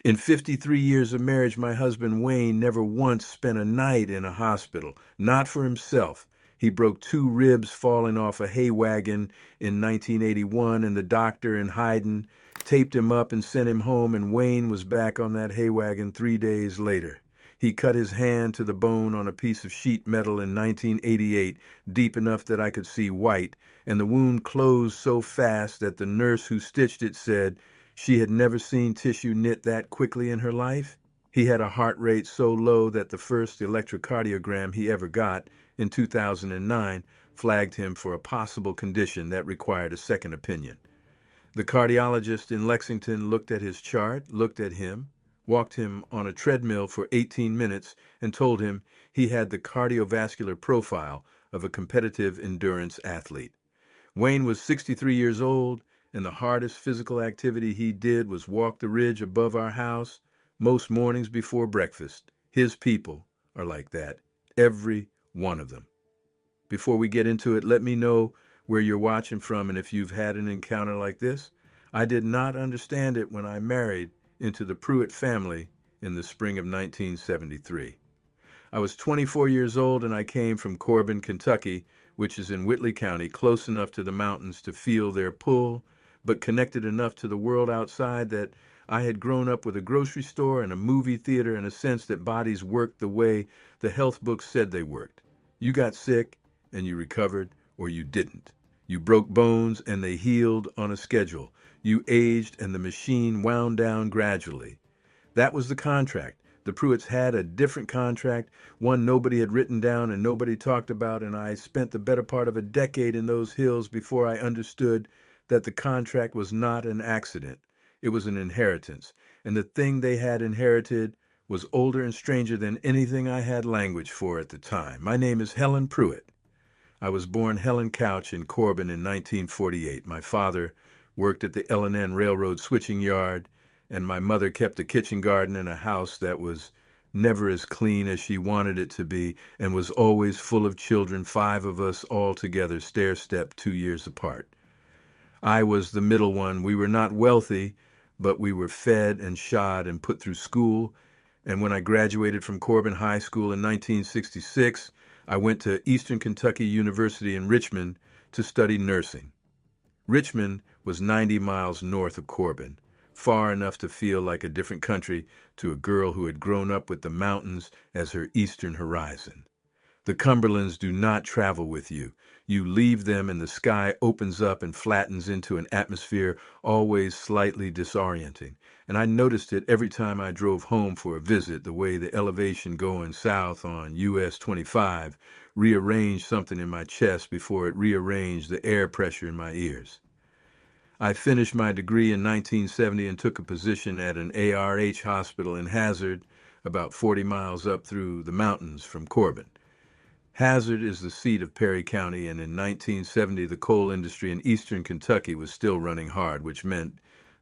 In 53 years of marriage, my husband Wayne never once spent a night in a hospital, not for himself. He broke two ribs falling off a hay wagon in 1981, and the doctor in Hyden taped him up and sent him home, and Wayne was back on that hay wagon 3 days later. He cut his hand to the bone on a piece of sheet metal in 1988, deep enough that I could see white, and the wound closed so fast that the nurse who stitched it said she had never seen tissue knit that quickly in her life. He had a heart rate so low that the first electrocardiogram he ever got in 2009 flagged him for a possible condition that required a second opinion. The cardiologist in Lexington looked at his chart, looked at him, walked him on a treadmill for 18 minutes, and told him he had the cardiovascular profile of a competitive endurance athlete. Wayne was 63 years old, and the hardest physical activity he did was walk the ridge above our house most mornings before breakfast. His people are like that, every one of them. Before we get into it, let me know where you're watching from and if you've had an encounter like this. I did not understand it when I married into the Pruitt family in the spring of 1973. I was 24 years old and I came from Corbin, Kentucky, which is in Whitley County, close enough to the mountains to feel their pull, but connected enough to the world outside that I had grown up with a grocery store and a movie theater and a sense that bodies worked the way the health books said they worked. You got sick and you recovered, or you didn't. You broke bones and they healed on a schedule. You aged and the machine wound down gradually. That was the contract. The Pruitts had a different contract, one nobody had written down and nobody talked about, and I spent the better part of a decade in those hills before I understood that the contract was not an accident. It was an inheritance, and the thing they had inherited was older and stranger than anything I had language for at the time. My name is Helen Pruitt. I was born Helen Couch in Corbin in 1948. My father worked at the L&N Railroad switching yard, and my mother kept a kitchen garden in a house that was never as clean as she wanted it to be and was always full of children, 5 of us all together, stair-stepped 2 years apart. I was the middle one. We were not wealthy, but we were fed and shod and put through school. And when I graduated from Corbin High School in 1966, I went to Eastern Kentucky University in Richmond to study nursing. Richmond was 90 miles north of Corbin, far enough to feel like a different country to a girl who had grown up with the mountains as her eastern horizon. The Cumberlands do not travel with you. You leave them and the sky opens up and flattens into an atmosphere always slightly disorienting. And I noticed it every time I drove home for a visit, the way the elevation going south on US 25 rearranged something in my chest before it rearranged the air pressure in my ears. I finished my degree in 1970 and took a position at an ARH hospital in Hazard, about 40 miles up through the mountains from Corbin. Hazard is the seat of Perry County, and in 1970 the coal industry in eastern Kentucky was still running hard, which meant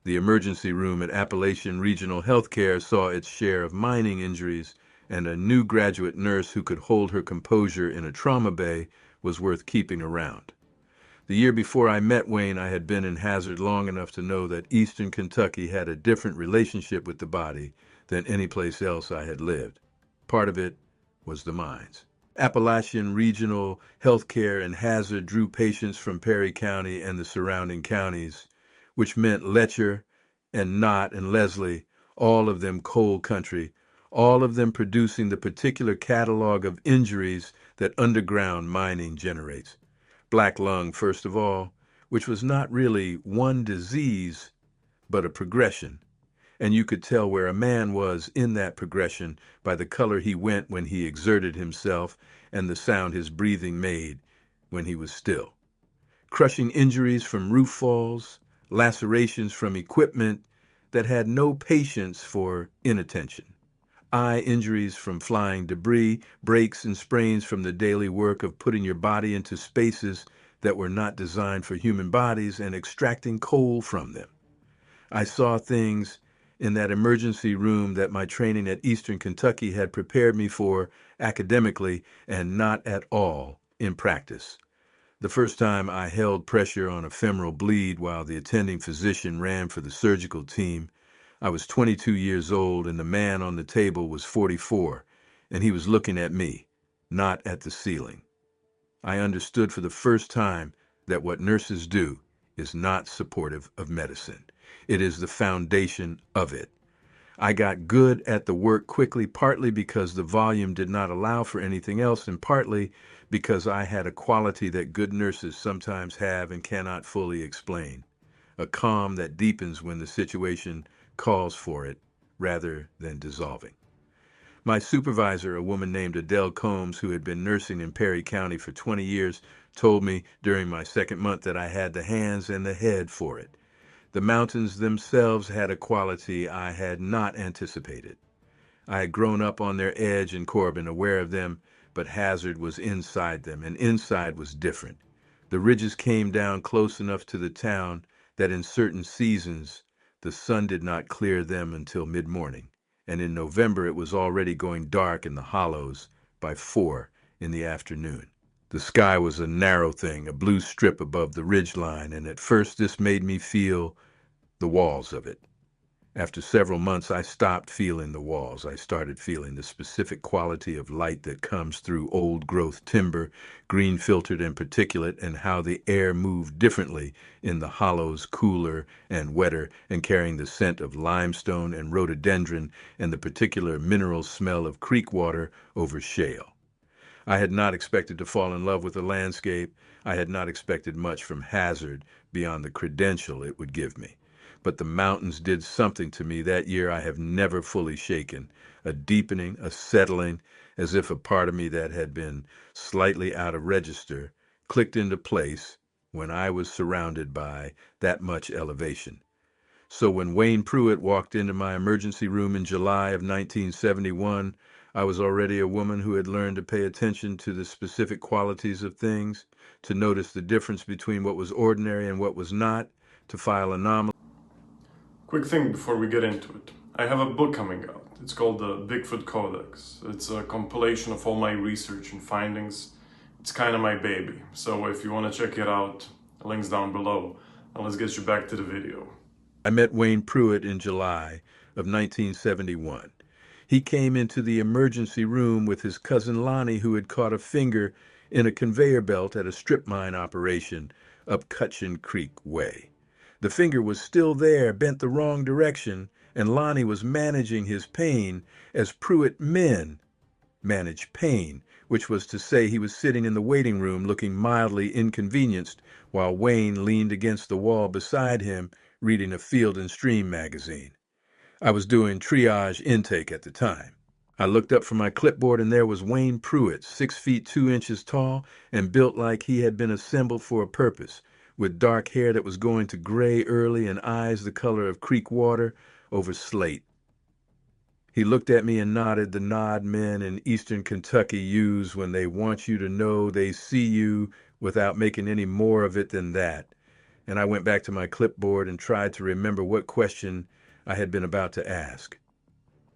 the emergency room at Appalachian Regional Healthcare saw its share of mining injuries, and a new graduate nurse who could hold her composure in a trauma bay was worth keeping around. The year before I met Wayne, I had been in Hazard long enough to know that eastern Kentucky had a different relationship with the body than any place else I had lived. Part of it was the mines. Appalachian Regional Healthcare in Hazard drew patients from Perry County and the surrounding counties, which meant Letcher and Knott and Leslie, all of them coal country, all of them producing the particular catalog of injuries that underground mining generates. Black lung, first of all, which was not really one disease, but a progression. And you could tell where a man was in that progression by the color he went when he exerted himself and the sound his breathing made when he was still. Crushing injuries from roof falls, lacerations from equipment that had no patience for inattention. Eye injuries from flying debris, breaks and sprains from the daily work of putting your body into spaces that were not designed for human bodies and extracting coal from them. I saw things in that emergency room that my training at Eastern Kentucky had prepared me for academically and not at all in practice. The first time I held pressure on a femoral bleed while the attending physician ran for the surgical team, I was 22 years old, and the man on the table was 44, and he was looking at me, not at the ceiling. I understood for the first time that what nurses do is not supportive of medicine. It is the foundation of it. I got good at the work quickly, partly because the volume did not allow for anything else, and partly because I had a quality that good nurses sometimes have and cannot fully explain. A calm that deepens when the situation calls for it rather than dissolving. My supervisor, a woman named Adele Combs, who had been nursing in Perry County for 20 years, told me during my second month that I had the hands and the head for it. The mountains themselves had a quality I had not anticipated. I had grown up on their edge in Corbin, aware of them, but hazard was inside them, and inside was different. The ridges came down close enough to the town that in certain seasons the sun did not clear them until mid-morning, and in November it was already going dark in the hollows by 4 in the afternoon. The sky was a narrow thing, a blue strip above the ridge line, and at first this made me feel the walls of it. After several months, I stopped feeling the walls. I started feeling the specific quality of light that comes through old-growth timber, green-filtered and particulate, and how the air moved differently in the hollows, cooler and wetter, and carrying the scent of limestone and rhododendron and the particular mineral smell of creek water over shale. I had not expected to fall in love with the landscape. I had not expected much from hazard beyond the credential it would give me. But the mountains did something to me that year I have never fully shaken, a deepening, a settling, as if a part of me that had been slightly out of register clicked into place when I was surrounded by that much elevation. So when Wayne Pruitt walked into my emergency room in July of 1971, I was already a woman who had learned to pay attention to the specific qualities of things, to notice the difference between what was ordinary and what was not, to file anomalies. Quick thing before we get into it. I have a book coming out. It's called the Bigfoot Codex. It's a compilation of all my research and findings. It's kind of my baby. So if you want to check it out, links down below. And let's get you back to the video. I met Wayne Pruitt in July of 1971. He came into the emergency room with his cousin Lonnie, who had caught a finger in a conveyor belt at a strip mine operation up Cutchin Creek Way. The finger was still there, bent the wrong direction, and Lonnie was managing his pain as Pruitt men manage pain, which was to say he was sitting in the waiting room looking mildly inconvenienced while Wayne leaned against the wall beside him reading a Field and Stream magazine. I was doing triage intake at the time. I looked up from my clipboard and there was Wayne Pruitt, 6 feet 2 inches tall and built like he had been assembled for a purpose, with dark hair that was going to gray early and eyes the color of creek water over slate. He looked at me and nodded the nod men in eastern Kentucky use when they want you to know they see you without making any more of it than that. And I went back to my clipboard and tried to remember what question I had been about to ask.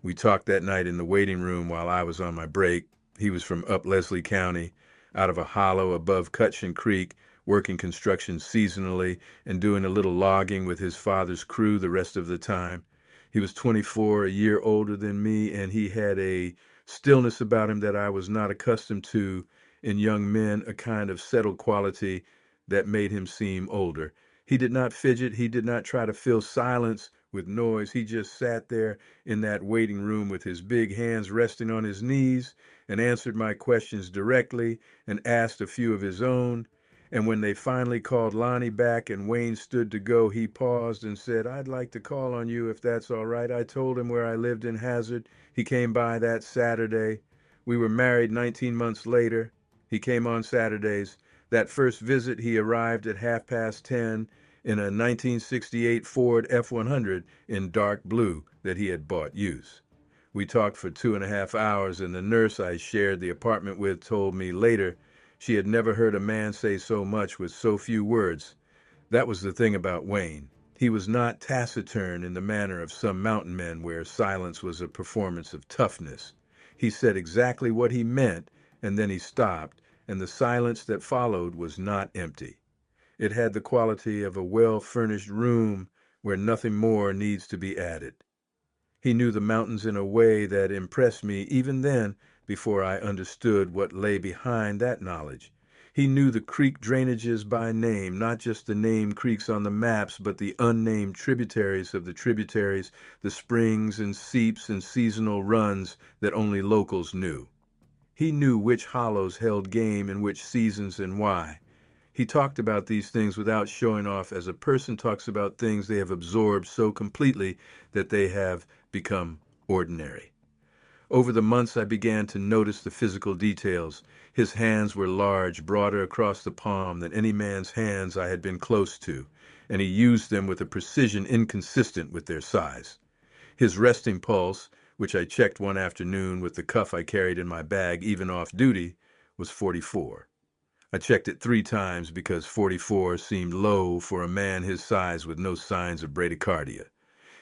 We talked that night in the waiting room while I was on my break. He was from up Leslie County, out of a hollow above Cutchin Creek, working construction seasonally and doing a little logging with his father's crew the rest of the time. He was 24, a year older than me, and he had a stillness about him that I was not accustomed to in young men, a kind of settled quality that made him seem older. He did not fidget. He did not try to fill silence with noise. He just sat there in that waiting room with his big hands resting on his knees and answered my questions directly and asked a few of his own. And when they finally called Lonnie back and Wayne stood to go, he paused and said, "I'd like to call on you if that's all right." I told him where I lived in Hazard. He came by that Saturday. We were married 19 months later. He came on Saturdays. That first visit, he arrived at 10:30 in a 1968 Ford F-100 in dark blue that he had bought used. We talked for 2.5 hours, and the nurse I shared the apartment with told me later she had never heard a man say so much with so few words. That was the thing about Wayne. He was not taciturn in the manner of some mountain men where silence was a performance of toughness. He said exactly what he meant, and then he stopped, and the silence that followed was not empty. It had the quality of a well-furnished room where nothing more needs to be added. He knew the mountains in a way that impressed me even then before I understood what lay behind that knowledge. He knew the creek drainages by name, not just the named creeks on the maps, but the unnamed tributaries of the tributaries, the springs and seeps and seasonal runs that only locals knew. He knew which hollows held game in which seasons and why. He talked about these things without showing off, as a person talks about things they have absorbed so completely that they have become ordinary. Over the months, I began to notice the physical details. His hands were large, broader across the palm than any man's hands I had been close to, and he used them with a precision inconsistent with their size. His resting pulse, which I checked one afternoon with the cuff I carried in my bag even off duty, was 44. I checked it 3 times because 44 seemed low for a man his size with no signs of bradycardia.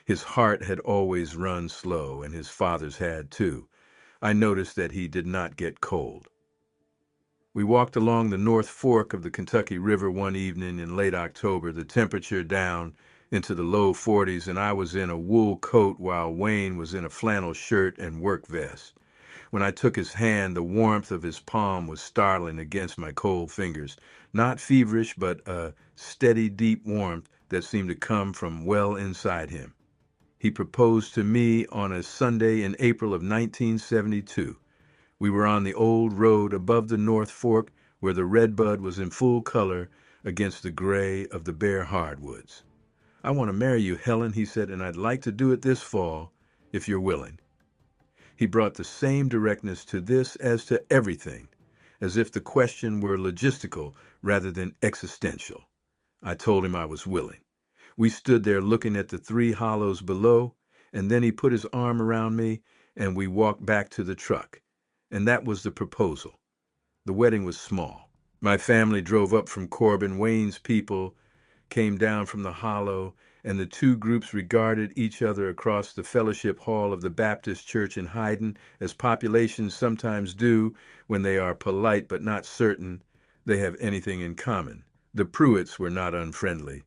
His heart had always run slow, and his father's had too. I noticed that he did not get cold. We walked along the North Fork of the Kentucky River one evening in late October, the temperature down into the low 40s, and I was in a wool coat while Wayne was in a flannel shirt and work vest. When I took his hand, the warmth of his palm was startling against my cold fingers. Not feverish, but a steady, deep warmth that seemed to come from well inside him. He proposed to me on a Sunday in April of 1972. We were on the old road above the North Fork where the redbud was in full color against the gray of the bare hardwoods. "I want to marry you, Helen," he said, "and I'd like to do it this fall, if you're willing." He brought the same directness to this as to everything, as if the question were logistical rather than existential. I told him I was willing. We stood there looking at the 3 hollows below, and then he put his arm around me, and we walked back to the truck. And that was the proposal. The wedding was small. My family drove up from Corbin. Wayne's people came down from the hollow, and the 2 groups regarded each other across the fellowship hall of the Baptist church in Hyden, as populations sometimes do when they are polite but not certain they have anything in common. The Pruitts were not unfriendly.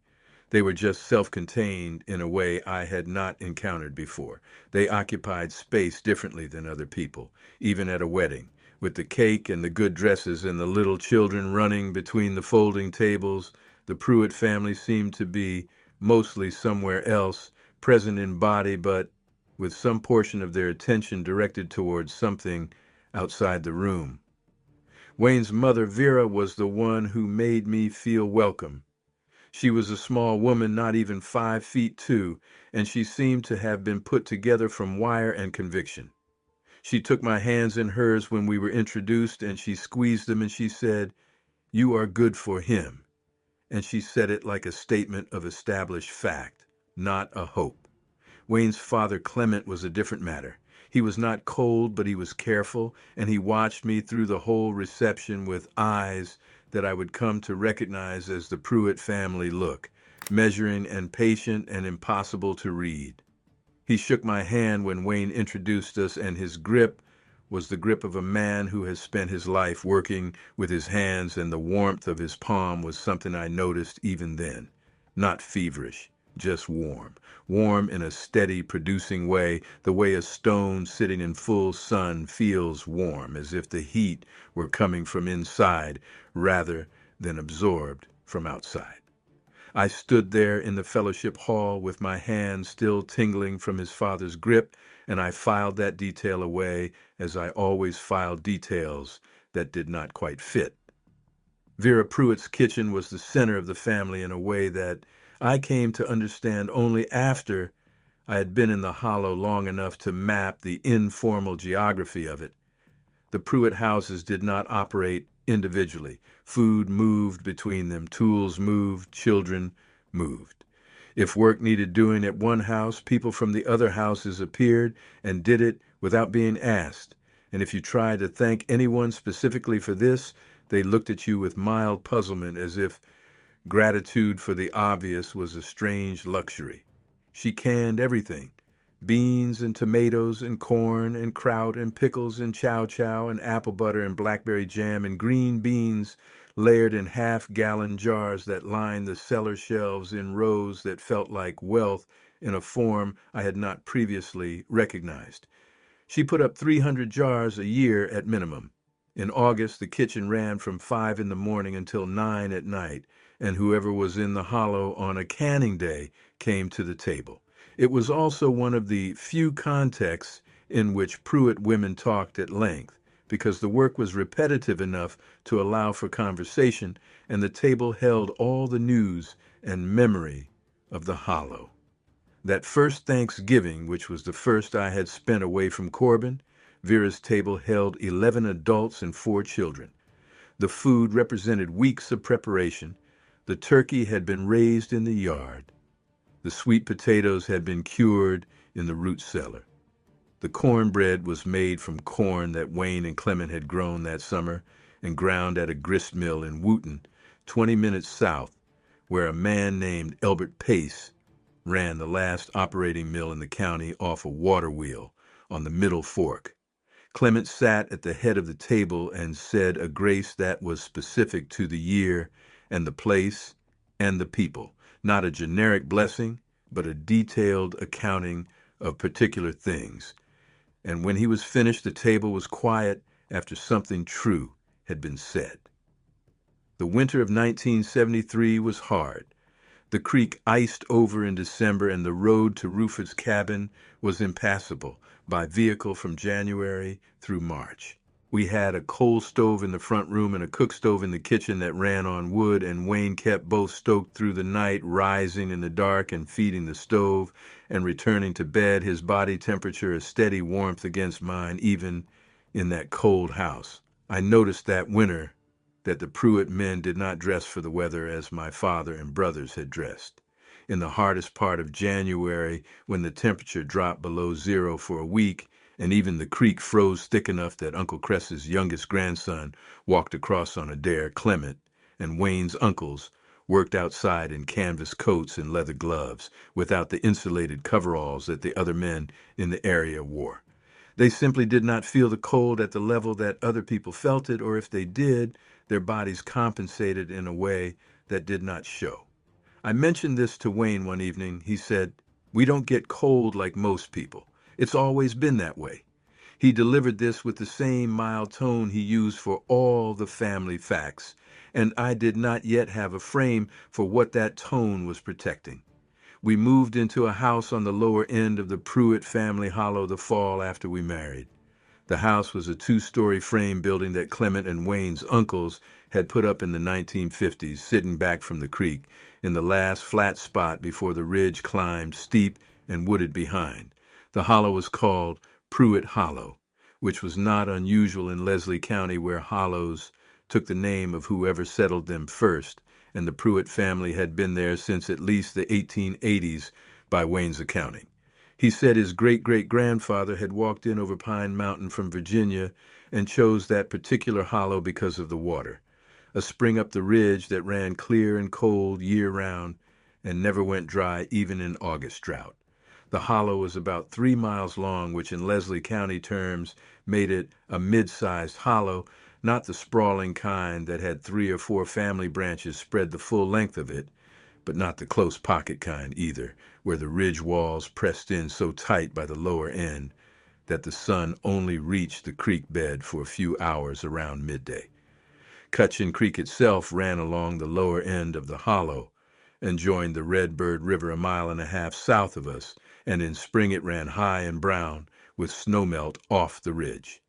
They were just self-contained in a way I had not encountered before. They occupied space differently than other people, even at a wedding, with the cake and the good dresses and the little children running between the folding tables. The Pruitt family seemed to be mostly somewhere else, present in body, but with some portion of their attention directed towards something outside the room. Wayne's mother, Vera, was the one who made me feel welcome. She was a small woman, not even 5'2", and she seemed to have been put together from wire and conviction. She took my hands in hers when we were introduced, and she squeezed them, and she said, "You are good for him." And she said it like a statement of established fact, not a hope. Wayne's father, Clement, was a different matter. He was not cold, but he was careful, and he watched me through the whole reception with eyes that I would come to recognize as the Pruitt family look, measuring and patient and impossible to read. He shook my hand when Wayne introduced us, and his grip was the grip of a man who has spent his life working with his hands, and the warmth of his palm was something I noticed even then. Not feverish, just warm. Warm in a steady, producing way, the way a stone sitting in full sun feels warm, as if the heat were coming from inside rather than absorbed from outside. I stood there in the fellowship hall with my hands still tingling from his father's grip, and I filed that detail away as I always filed details that did not quite fit. Vera Pruitt's kitchen was the center of the family in a way that I came to understand only after I had been in the hollow long enough to map the informal geography of it. The Pruitt houses did not operate individually. Food moved between them, tools moved, children moved. If work needed doing at one house, people from the other houses appeared and did it without being asked. And if you tried to thank anyone specifically for this, they looked at you with mild puzzlement, as if gratitude for the obvious was a strange luxury. She canned everything: beans and tomatoes and corn and kraut and pickles and chow chow and apple butter and blackberry jam and green beans layered in half-gallon jars that lined the cellar shelves in rows that felt like wealth in a form I had not previously recognized. She put up 300 jars a year at minimum. In August, the kitchen ran from 5 in the morning until 9 at night, and whoever was in the hollow on a canning day came to the table. It was also one of the few contexts in which Pruitt women talked at length, because the work was repetitive enough to allow for conversation, and the table held all the news and memory of the hollow. That first Thanksgiving, which was the first I had spent away from Corbin, Vera's table held 11 adults and 4 children. The food represented weeks of preparation. The turkey had been raised in the yard. The sweet potatoes had been cured in the root cellar. The cornbread was made from corn that Wayne and Clement had grown that summer and ground at a grist mill in Wooten, 20 minutes south, where a man named Elbert Pace ran the last operating mill in the county off a water wheel on the Middle Fork. Clement sat at the head of the table and said a grace that was specific to the year and the place and the people, not a generic blessing, but a detailed accounting of particular things. And when he was finished, the table was quiet after something true had been said. The winter of 1973 was hard. The creek iced over in December, and the road to Rupert's cabin was impassable by vehicle from January through March. We had a coal stove in the front room and a cook stove in the kitchen that ran on wood, and Wayne kept both stoked through the night, rising in the dark and feeding the stove, and returning to bed, his body temperature a steady warmth against mine, even in that cold house. I noticed that winter that the Pruitt men did not dress for the weather as my father and brothers had dressed. In the hardest part of January, when the temperature dropped below zero for a week, and even the creek froze thick enough that Uncle Cress's youngest grandson walked across on a dare, Clement and Wayne's uncles worked outside in canvas coats and leather gloves, without the insulated coveralls that the other men in the area wore. They simply did not feel the cold at the level that other people felt it, or if they did, their bodies compensated in a way that did not show. I mentioned this to Wayne one evening. He said, "We don't get cold like most people. It's always been that way." He delivered this with the same mild tone he used for all the family facts, and I did not yet have a frame for what that tone was protecting. We moved into a house on the lower end of the Pruitt family hollow the fall after we married. The house was a 2-story frame building that Clement and Wayne's uncles had put up in the 1950s, sitting back from the creek, in the last flat spot before the ridge climbed steep and wooded behind. The hollow was called Pruitt Hollow, which was not unusual in Leslie County, where hollows took the name of whoever settled them first, and the Pruitt family had been there since at least the 1880s by Wayne's accounting. He said his great-great-grandfather had walked in over Pine Mountain from Virginia and chose that particular hollow because of the water, a spring up the ridge that ran clear and cold year-round and never went dry even in August drought. The hollow was about 3 miles long, which in Leslie County terms made it a mid-sized hollow, not the sprawling kind that had 3 or 4 family branches spread the full length of it, but not the close pocket kind either, where the ridge walls pressed in so tight by the lower end that the sun only reached the creek bed for a few hours around midday. Cutchin Creek itself ran along the lower end of the hollow and joined the Redbird River a mile and a half south of us, and in spring it ran high and brown with snowmelt off the ridge.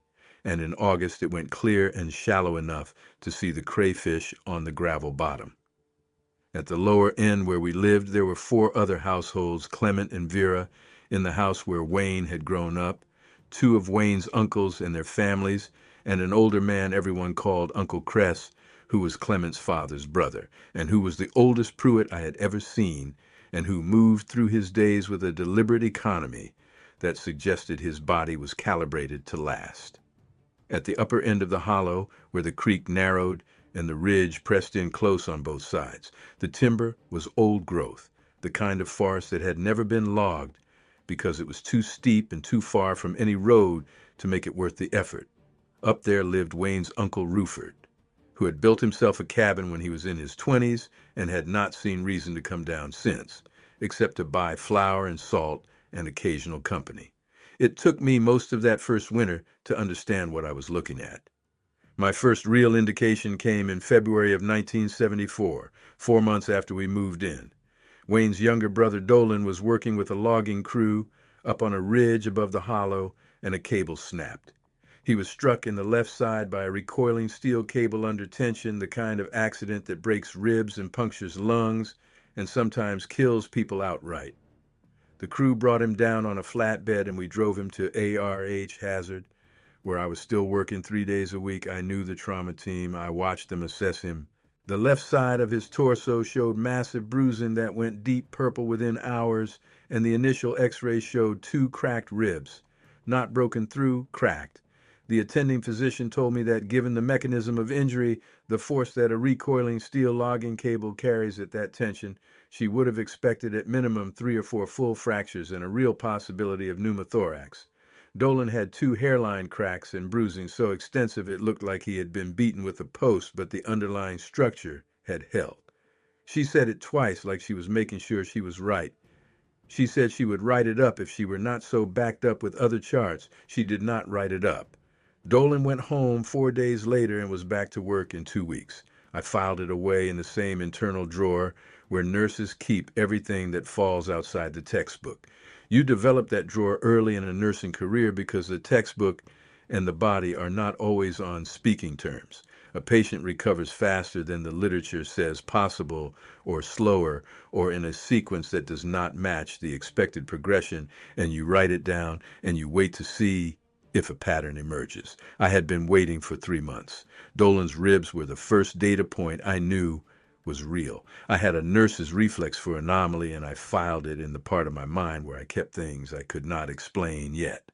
And in August it went clear and shallow enough to see the crayfish on the gravel bottom. At the lower end where we lived, there were 4 other households, Clement and Vera, in the house where Wayne had grown up, 2 of Wayne's uncles and their families, and an older man everyone called Uncle Cress, who was Clement's father's brother, and who was the oldest Pruitt I had ever seen, and who moved through his days with a deliberate economy that suggested his body was calibrated to last. At the upper end of the hollow, where the creek narrowed and the ridge pressed in close on both sides, the timber was old growth, the kind of forest that had never been logged because it was too steep and too far from any road to make it worth the effort. Up there lived Wayne's Uncle Ruford, who had built himself a cabin when he was in his 20s and had not seen reason to come down since, except to buy flour and salt and occasional company. It took me most of that first winter to understand what I was looking at. My first real indication came in February of 1974, 4 months after we moved in. Wayne's younger brother Dolan was working with a logging crew up on a ridge above the hollow, and a cable snapped. He was struck in the left side by a recoiling steel cable under tension, the kind of accident that breaks ribs and punctures lungs and sometimes kills people outright. The crew brought him down on a flatbed and we drove him to ARH Hazard, where I was still working 3 days a week. I knew the trauma team. I watched them assess him. The left side of his torso showed massive bruising that went deep purple within hours, and the initial x-ray showed 2 cracked ribs. Not broken through, cracked. The attending physician told me that given the mechanism of injury, the force that a recoiling steel logging cable carries at that tension, she would have expected at minimum 3 or 4 full fractures and a real possibility of pneumothorax. Dolan had 2 hairline cracks and bruising so extensive it looked like he had been beaten with a post, but the underlying structure had held. She said it twice like she was making sure she was right. She said she would write it up if she were not so backed up with other charts. She did not write it up. Dolan went home 4 days later and was back to work in 2 weeks. I filed it away in the same internal drawer where nurses keep everything that falls outside the textbook. You develop that drawer early in a nursing career because the textbook and the body are not always on speaking terms. A patient recovers faster than the literature says possible, or slower, or in a sequence that does not match the expected progression, and you write it down and you wait to see if a pattern emerges. I had been waiting for 3 months. Dolan's ribs were the first data point I knew was real. I had a nurse's reflex for anomaly, and I filed it in the part of my mind where I kept things I could not explain yet.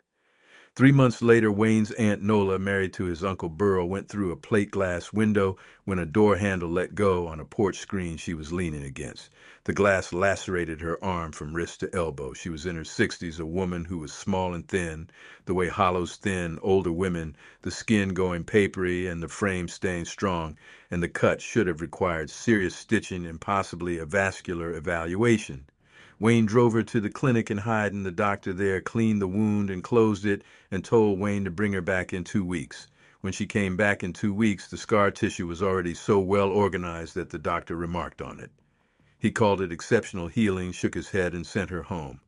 3 months later, Wayne's Aunt Nola, married to his Uncle Burl, went through a plate glass window when a door handle let go on a porch screen she was leaning against. The glass lacerated her arm from wrist to elbow. She was in her 60s, a woman who was small and thin, the way hollows thin older women, the skin going papery and the frame staying strong, and the cut should have required serious stitching and possibly a vascular evaluation. Wayne drove her to the clinic in Hyden. The doctor there cleaned the wound and closed it and told Wayne to bring her back in 2 weeks. When she came back in 2 weeks, the scar tissue was already so well organized that the doctor remarked on it. He called it exceptional healing, shook his head, and sent her home.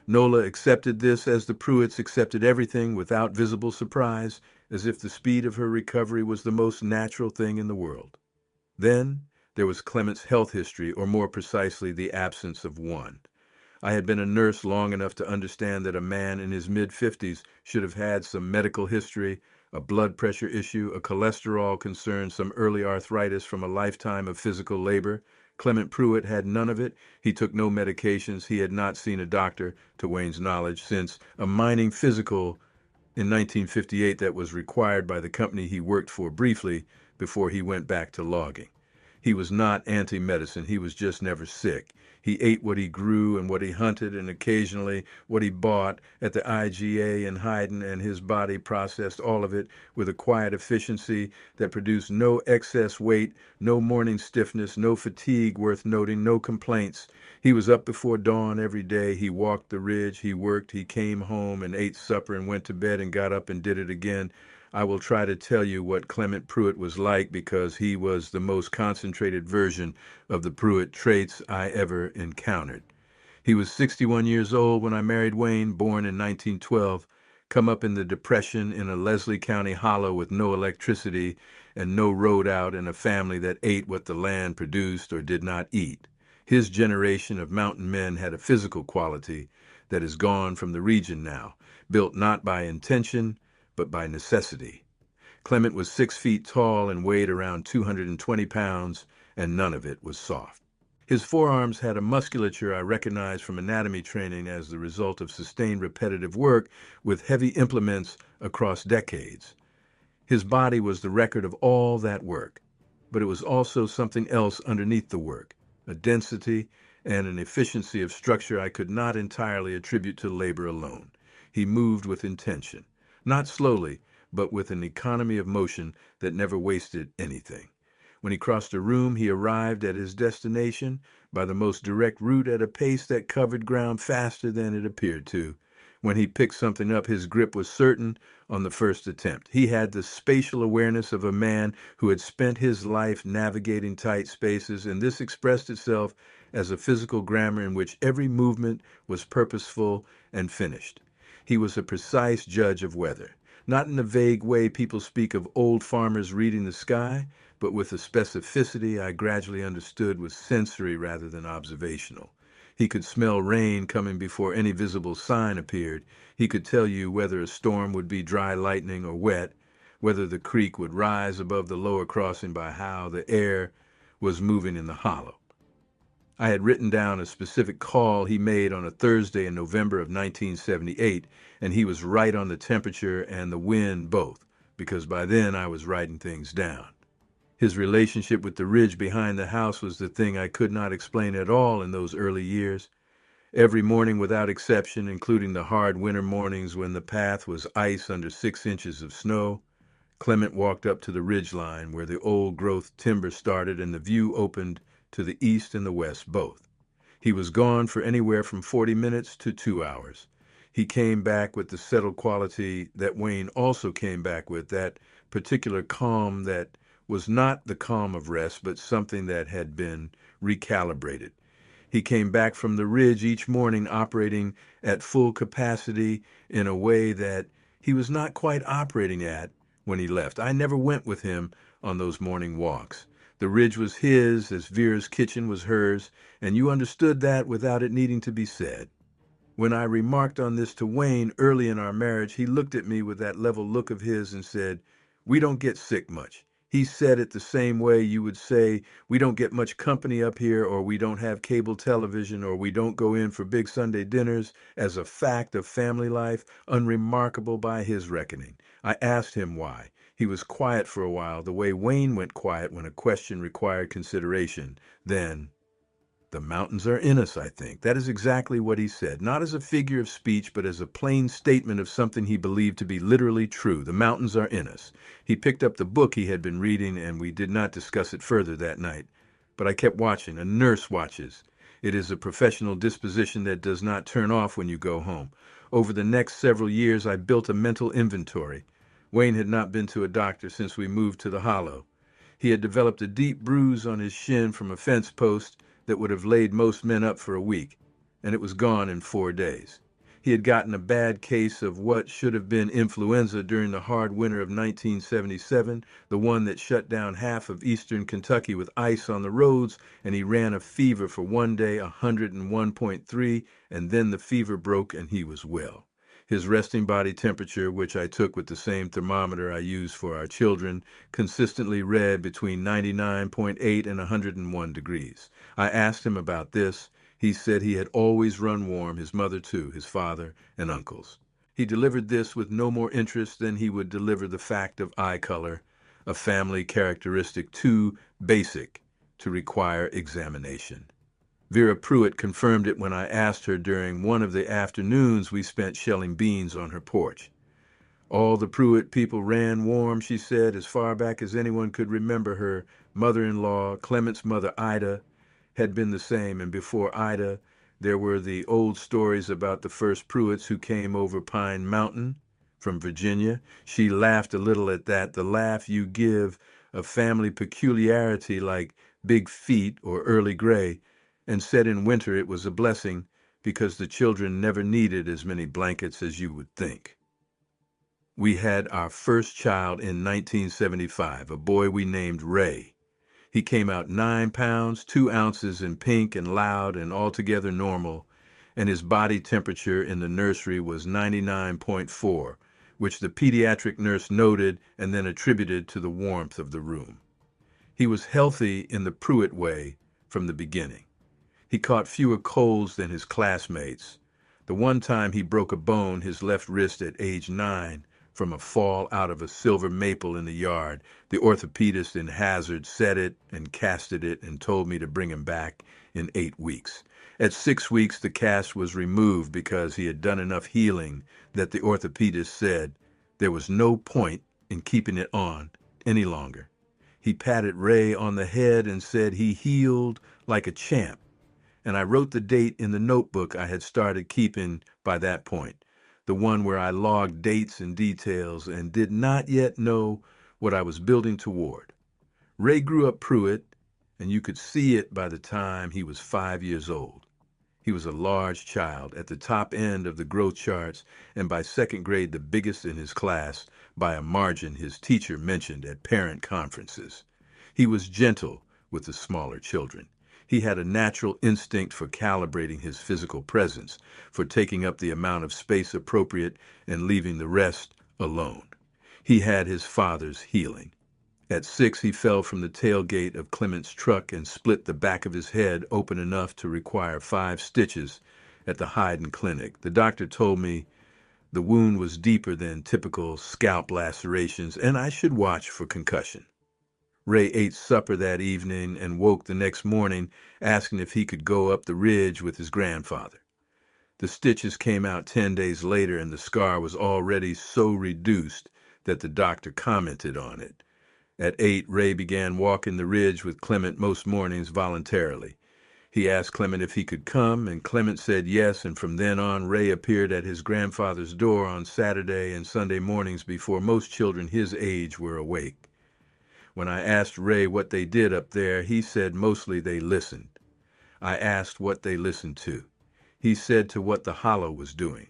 Nola accepted this as the Pruitts accepted everything without visible surprise, as if the speed of her recovery was the most natural thing in the world. Then there was Clement's health history, or more precisely, the absence of one. I had been a nurse long enough to understand that a man in his mid-50s should have had some medical history, a blood pressure issue, a cholesterol concern, some early arthritis from a lifetime of physical labor. Clement Pruitt had none of it. He took no medications. He had not seen a doctor, to Wayne's knowledge, since a mining physical in 1958 that was required by the company he worked for briefly before he went back to logging. He was not anti-medicine. He was just never sick. He ate what he grew and what he hunted and occasionally what he bought at the IGA in Hyden, and his body processed all of it with a quiet efficiency that produced no excess weight, no morning stiffness, no fatigue worth noting, no complaints. He was up before dawn every day. He walked the ridge. He worked. He came home and ate supper and went to bed and got up and did it again. I will try to tell you what Clement Pruitt was like because he was the most concentrated version of the Pruitt traits I ever encountered. He was 61 years old when I married Wayne, born in 1912, come up in the Depression in a Leslie County hollow with no electricity and no road out, in a family that ate what the land produced or did not eat. His generation of mountain men had a physical quality that is gone from the region now, built not by intention, but by necessity. Clement was 6 feet tall and weighed around 220 pounds, and none of it was soft. His forearms had a musculature I recognized from anatomy training as the result of sustained repetitive work with heavy implements across decades. His body was the record of all that work, but it was also something else underneath the work, a density and an efficiency of structure I could not entirely attribute to labor alone. He moved with intention. Not slowly, but with an economy of motion that never wasted anything. When he crossed a room, he arrived at his destination by the most direct route at a pace that covered ground faster than it appeared to. When he picked something up, his grip was certain on the first attempt. He had the spatial awareness of a man who had spent his life navigating tight spaces, and this expressed itself as a physical grammar in which every movement was purposeful and finished. He was a precise judge of weather, not in the vague way people speak of old farmers reading the sky, but with a specificity I gradually understood was sensory rather than observational. He could smell rain coming before any visible sign appeared. He could tell you whether a storm would be dry lightning or wet, whether the creek would rise above the lower crossing by how the air was moving in the hollow. I had written down a specific call he made on a Thursday in November of 1978, and he was right on the temperature and the wind both, because by then I was writing things down. His relationship with the ridge behind the house was the thing I could not explain at all in those early years. Every morning without exception, including the hard winter mornings when the path was ice under 6 inches of snow, Clement walked up to the ridge line where the old-growth timber started and the view opened to the east and the west both. He was gone for anywhere from 40 minutes to 2 hours. He came back with the settled quality that Wayne also came back with, that particular calm that was not the calm of rest, but something that had been recalibrated. He came back from the ridge each morning operating at full capacity in a way that he was not quite operating at when he left. I never went with him on those morning walks. The ridge was his, as Vera's kitchen was hers, and you understood that without it needing to be said. When I remarked on this to Wayne early in our marriage, he looked at me with that level look of his and said, "We don't get sick much." He said it the same way you would say, "We don't get much company up here," or "We don't have cable television," or "We don't go in for big Sunday dinners," as a fact of family life, unremarkable by his reckoning. I asked him why. He was quiet for a while, the way Wayne went quiet when a question required consideration. Then, "The mountains are in us, I think." That is exactly what he said, not as a figure of speech, but as a plain statement of something he believed to be literally true. The mountains are in us. He picked up the book he had been reading, and we did not discuss it further that night. But I kept watching. A nurse watches. It is a professional disposition that does not turn off when you go home. Over the next several years, I built a mental inventory. Wayne had not been to a doctor since we moved to the Hollow. He had developed a deep bruise on his shin from a fence post that would have laid most men up for a week, and it was gone in 4 days. He had gotten a bad case of what should have been influenza during the hard winter of 1977, the one that shut down half of eastern Kentucky with ice on the roads, and he ran a fever for one day, 101.3, and then the fever broke and he was well. His resting body temperature, which I took with the same thermometer I use for our children, consistently read between 99.8 and 101 degrees. I asked him about this. He said he had always run warm, his mother too, his father and uncles. He delivered this with no more interest than he would deliver the fact of eye color, a family characteristic too basic to require examination. Vera Pruitt confirmed it when I asked her during one of the afternoons we spent shelling beans on her porch. All the Pruitt people ran warm, she said, as far back as anyone could remember. Her mother-in-law, Clement's mother, Ida, had been the same, and before Ida, there were the old stories about the first Pruitts who came over Pine Mountain from Virginia. She laughed a little at that, the laugh you give a family peculiarity like big feet or early gray, and said in winter it was a blessing because the children never needed as many blankets as you would think. We had our first child in 1975, a boy we named Ray. He came out 9 pounds, 2 ounces in pink and loud and altogether normal, and his body temperature in the nursery was 99.4, which the pediatric nurse noted and then attributed to the warmth of the room. He was healthy in the Pruitt way from the beginning. He caught fewer colds than his classmates. The one time he broke a bone, his left wrist at age 9, from a fall out of a silver maple in the yard. The orthopedist in Hazard set it and casted it and told me to bring him back in 8 weeks. At 6 weeks, the cast was removed because he had done enough healing that the orthopedist said there was no point in keeping it on any longer. He patted Ray on the head and said he healed like a champ. And I wrote the date in the notebook I had started keeping by that point, the one where I logged dates and details and did not yet know what I was building toward. Ray grew up Pruitt, and you could see it by the time he was 5 years old. He was a large child at the top end of the growth charts, and by second grade the biggest in his class by a margin his teacher mentioned at parent conferences. He was gentle with the smaller children. He had a natural instinct for calibrating his physical presence, for taking up the amount of space appropriate and leaving the rest alone. He had his father's healing. At 6, he fell from the tailgate of Clement's truck and split the back of his head open enough to require 5 stitches at the Hyden Clinic. The doctor told me the wound was deeper than typical scalp lacerations, and I should watch for concussion. Ray ate supper that evening and woke the next morning asking if he could go up the ridge with his grandfather. The stitches came out 10 days later, and the scar was already so reduced that the doctor commented on it. At 8, Ray began walking the ridge with Clement most mornings voluntarily. He asked Clement if he could come, and Clement said yes, and from then on, Ray appeared at his grandfather's door on Saturday and Sunday mornings before most children his age were awake. When I asked Ray what they did up there, he said mostly they listened. I asked what they listened to. He said to what the hollow was doing.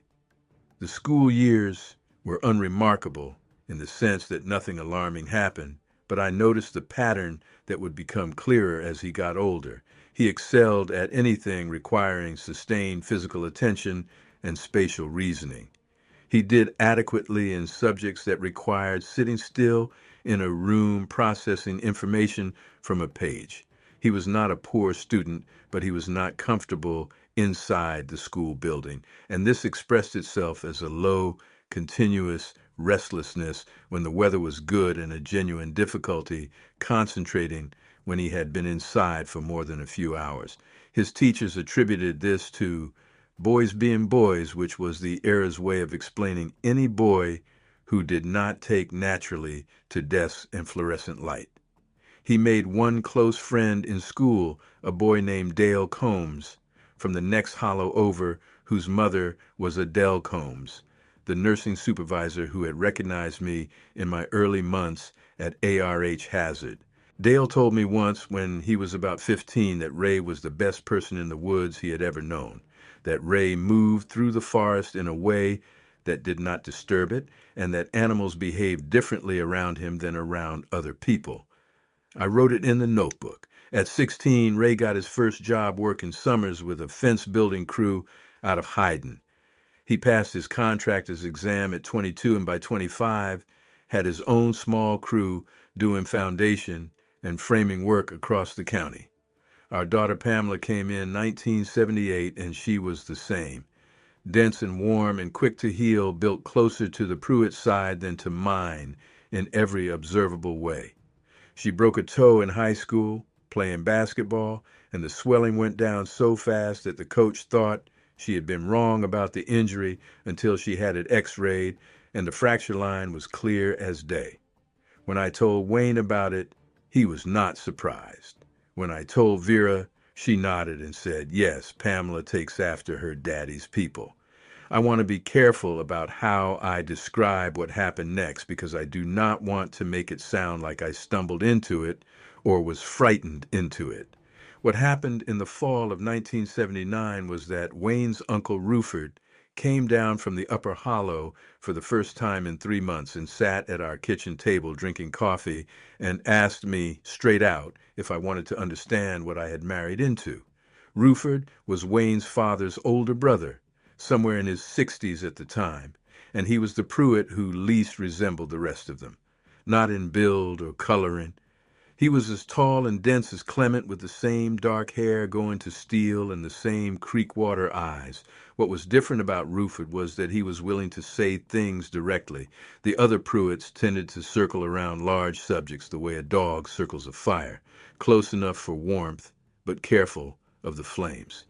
The school years were unremarkable in the sense that nothing alarming happened, but I noticed the pattern that would become clearer as he got older. He excelled at anything requiring sustained physical attention and spatial reasoning. He did adequately in subjects that required sitting still in a room processing information from a page. He was not a poor student, but he was not comfortable inside the school building, and this expressed itself as a low, continuous restlessness when the weather was good and a genuine difficulty concentrating when he had been inside for more than a few hours. His teachers attributed this to boys being boys, which was the era's way of explaining any boy who did not take naturally to desks and fluorescent light. He made one close friend in school, a boy named Dale Combs, from the next hollow over, whose mother was Adele Combs, the nursing supervisor who had recognized me in my early months at ARH Hazard. Dale told me once when he was about 15 that Ray was the best person in the woods he had ever known, that Ray moved through the forest in a way that did not disturb it, and that animals behaved differently around him than around other people. I wrote it in the notebook. At 16, Ray got his first job working summers with a fence-building crew out of Hyden. He passed his contractor's exam at 22, and by 25, had his own small crew doing foundation and framing work across the county. Our daughter Pamela came in 1978, and she was the same. Dense and warm and quick to heal, built closer to the Pruitt side than to mine in every observable way. She broke a toe in high school, playing basketball, and the swelling went down so fast that the coach thought she had been wrong about the injury until she had it x-rayed, and the fracture line was clear as day. When I told Wayne about it, he was not surprised. When I told Vera, she nodded and said, yes, Pamela takes after her daddy's people. I want to be careful about how I describe what happened next because I do not want to make it sound like I stumbled into it or was frightened into it. What happened in the fall of 1979 was that Wayne's uncle Ruford came down from the upper hollow for the first time in 3 months and sat at our kitchen table drinking coffee and asked me straight out if I wanted to understand what I had married into. Ruford was Wayne's father's older brother, somewhere in his 60s at the time, and he was the Pruitt who least resembled the rest of them, not in build or coloring. He was as tall and dense as Clement, with the same dark hair going to steel and the same creek-water eyes. What was different about Ruford was that he was willing to say things directly. The other Pruitts tended to circle around large subjects the way a dog circles a fire, close enough for warmth, but careful of the flames.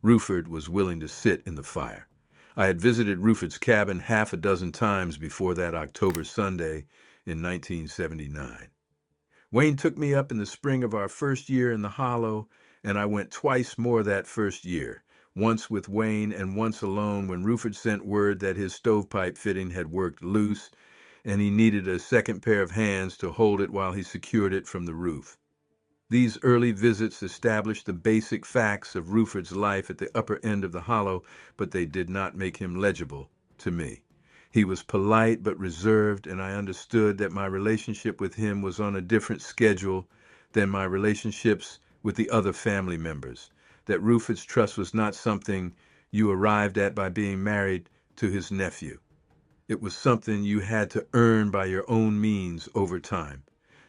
Ruford was willing to sit in the fire. I had visited Ruford's cabin half a dozen times before that October Sunday in 1979. Wayne took me up in the spring of our first year in the hollow, and I went twice more that first year, once with Wayne and once alone when Ruford sent word that his stovepipe fitting had worked loose and he needed a second pair of hands to hold it while he secured it from the roof. These early visits established the basic facts of Ruford's life at the upper end of the hollow, but they did not make him legible to me. He was polite but reserved, and I understood that my relationship with him was on a different schedule than my relationships with the other family members, that Ruford's trust was not something you arrived at by being married to his nephew. It was something you had to earn by your own means over time.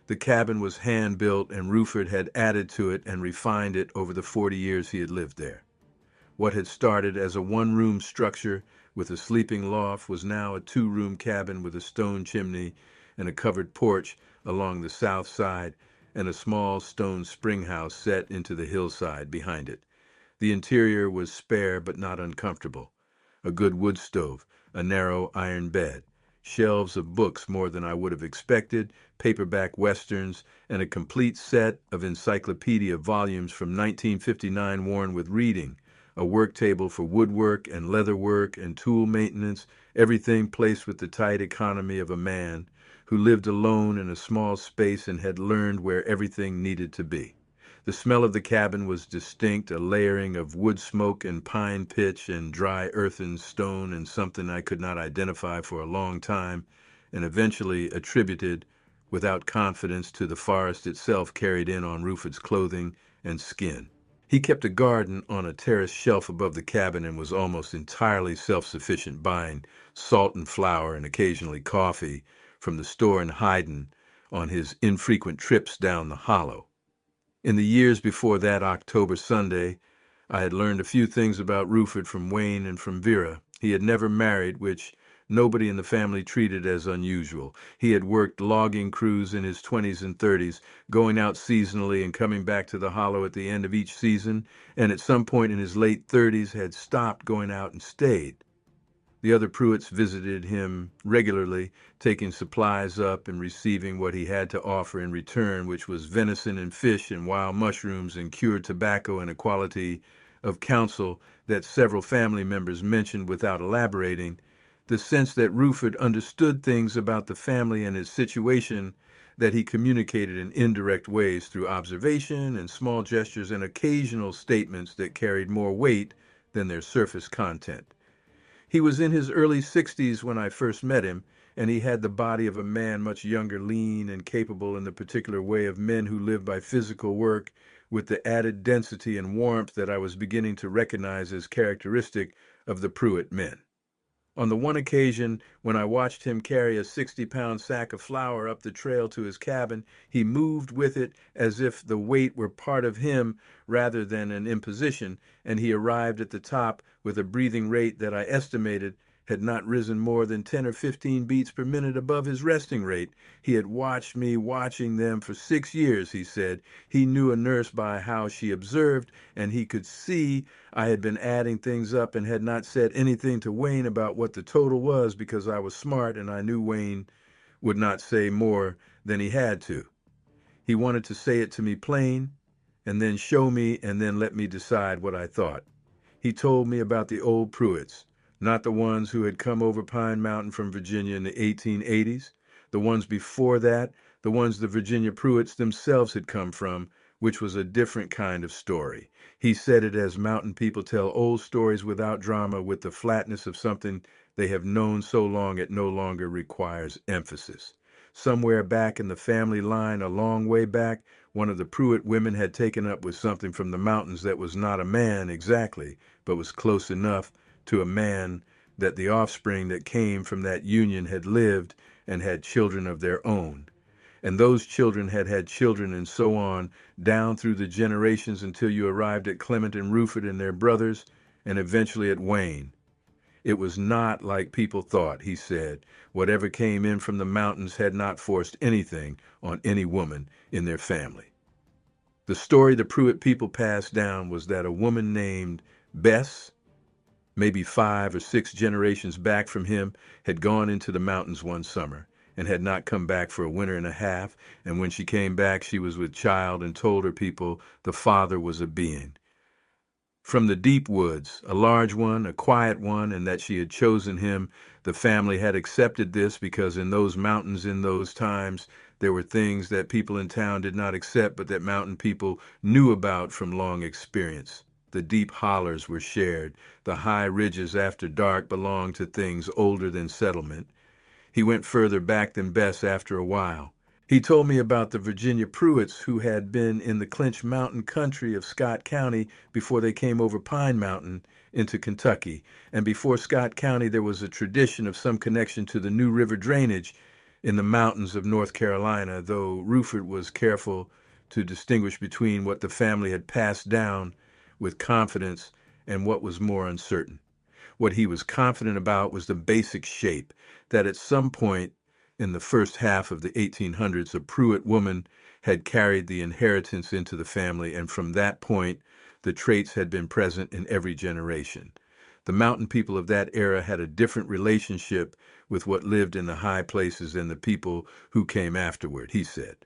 The cabin was hand-built, and Ruford had added to it and refined it over the 40 years he had lived there. What had started as a one-room structure with a sleeping loft was now a two-room cabin with a stone chimney and a covered porch along the south side and a small stone spring house set into the hillside behind it. The interior was spare but not uncomfortable. A good wood stove, a narrow iron bed, shelves of books more than I would have expected, paperback westerns, and a complete set of encyclopedia volumes from 1959 worn with reading, a work table for woodwork and leatherwork and tool maintenance, everything placed with the tight economy of a man who lived alone in a small space and had learned where everything needed to be. The smell of the cabin was distinct, a layering of wood smoke and pine pitch and dry earthen stone, and something I could not identify for a long time, and eventually attributed without confidence to the forest itself carried in on Ruford's clothing and skin. He kept a garden on a terrace shelf above the cabin and was almost entirely self-sufficient, buying salt and flour and occasionally coffee from the store in Hyden on his infrequent trips down the hollow. In the years before that October Sunday, I had learned a few things about Ruford from Wayne and from Vera. He had never married, which nobody in the family treated as unusual. He had worked logging crews in his 20s and 30s, going out seasonally and coming back to the hollow at the end of each season, and at some point in his late 30s had stopped going out and stayed. The other Pruitts visited him regularly, taking supplies up and receiving what he had to offer in return, which was venison and fish and wild mushrooms and cured tobacco and a quality of counsel that several family members mentioned without elaborating, the sense that Ruford understood things about the family and his situation that he communicated in indirect ways through observation and small gestures and occasional statements that carried more weight than their surface content. He was in his early 60s when I first met him, and he had the body of a man much younger, lean and capable in the particular way of men who live by physical work, with the added density and warmth that I was beginning to recognize as characteristic of the Pruitt men. On the one occasion when I watched him carry a 60-pound sack of flour up the trail to his cabin, he moved with it as if the weight were part of him rather than an imposition, and he arrived at the top with a breathing rate that I estimated had not risen more than 10 or 15 beats per minute above his resting rate. He had watched me watching them for 6 years, he said. He knew a nurse by how she observed, and he could see I had been adding things up and had not said anything to Wayne about what the total was because I was smart and I knew Wayne would not say more than he had to. He wanted to say it to me plain, and then show me, and then let me decide what I thought. He told me about the old Pruitts, not the ones who had come over Pine Mountain from Virginia in the 1880s, the ones before that, the ones the Virginia Pruitts themselves had come from, which was a different kind of story. He said it as mountain people tell old stories without drama, with the flatness of something they have known so long it no longer requires emphasis. Somewhere back in the family line, a long way back, one of the Pruitt women had taken up with something from the mountains that was not a man exactly, but was close enough to a man that the offspring that came from that union had lived and had children of their own. And those children had had children and so on, down through the generations until you arrived at Clement and Ruford and their brothers, and eventually at Wayne. It was not like people thought, he said. Whatever came in from the mountains had not forced anything on any woman in their family. The story the Pruitt people passed down was that a woman named Bess, maybe 5 or 6 generations back from him, had gone into the mountains one summer, and had not come back for a winter and a half, and when she came back she was with child and told her people the father was a being from the deep woods, a large one, a quiet one, and that she had chosen him. The family had accepted this because in those mountains in those times there were things that people in town did not accept, but that mountain people knew about from long experience. The deep hollers were shared. The high ridges after dark belonged to things older than settlement. He went further back than Bess after a while. He told me about the Virginia Pruitts who had been in the Clinch Mountain country of Scott County before they came over Pine Mountain into Kentucky. And before Scott County, there was a tradition of some connection to the New River drainage in the mountains of North Carolina, though Ruford was careful to distinguish between what the family had passed down with confidence and what was more uncertain. What he was confident about was the basic shape, that at some point in the first half of the 1800s, a Pruitt woman had carried the inheritance into the family, and from that point, the traits had been present in every generation. The mountain people of that era had a different relationship with what lived in the high places than the people who came afterward, he said.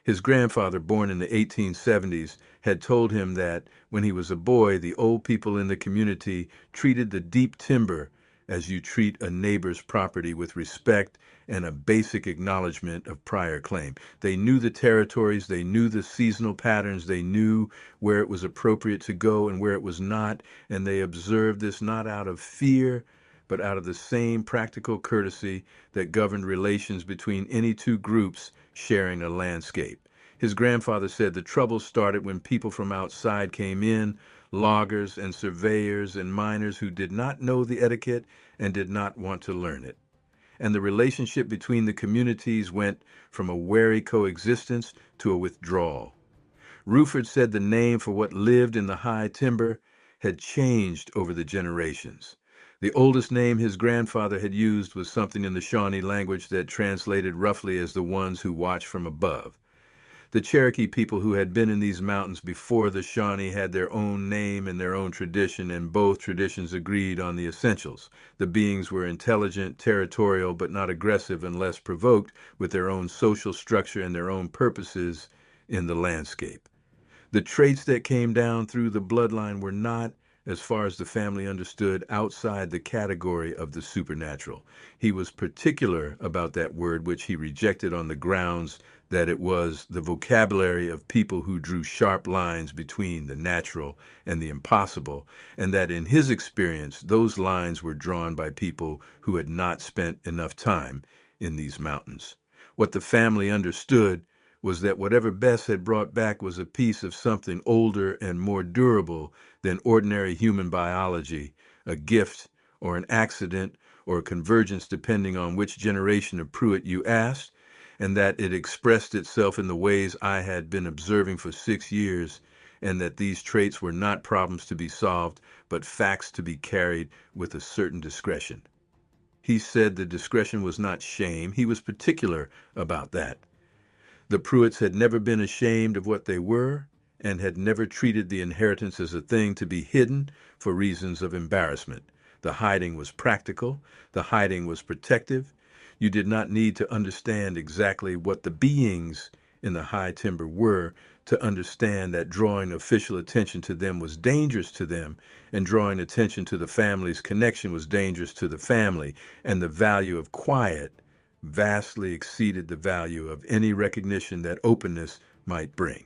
His grandfather, born in the 1870s, had told him that when he was a boy, the old people in the community treated the deep timber as you treat a neighbor's property with respect and a basic acknowledgement of prior claim. They knew the territories, they knew the seasonal patterns, they knew where it was appropriate to go and where it was not, and they observed this not out of fear, but out of the same practical courtesy that governed relations between any two groups sharing a landscape. His grandfather said the trouble started when people from outside came in, loggers and surveyors and miners who did not know the etiquette and did not want to learn it. And the relationship between the communities went from a wary coexistence to a withdrawal. Ruford said the name for what lived in the high timber had changed over the generations. The oldest name his grandfather had used was something in the Shawnee language that translated roughly as the ones who watch from above. The Cherokee people who had been in these mountains before the Shawnee had their own name and their own tradition, and both traditions agreed on the essentials. The beings were intelligent, territorial, but not aggressive unless provoked, with their own social structure and their own purposes in the landscape. The traits that came down through the bloodline were not, as far as the family understood, outside the category of the supernatural. He was particular about that word, which he rejected on the grounds that it was the vocabulary of people who drew sharp lines between the natural and the impossible, and that in his experience, those lines were drawn by people who had not spent enough time in these mountains. What the family understood was that whatever Bess had brought back was a piece of something older and more durable than ordinary human biology, a gift or an accident or a convergence depending on which generation of Pruitt you asked, and that it expressed itself in the ways I had been observing for 6 years, and that these traits were not problems to be solved, but facts to be carried with a certain discretion. He said the discretion was not shame. He was particular about that. The Pruitts had never been ashamed of what they were and had never treated the inheritance as a thing to be hidden for reasons of embarrassment. The hiding was practical. The hiding was protective. You did not need to understand exactly what the beings in the high timber were to understand that drawing official attention to them was dangerous to them, and drawing attention to the family's connection was dangerous to the family, and the value of quiet vastly exceeded the value of any recognition that openness might bring.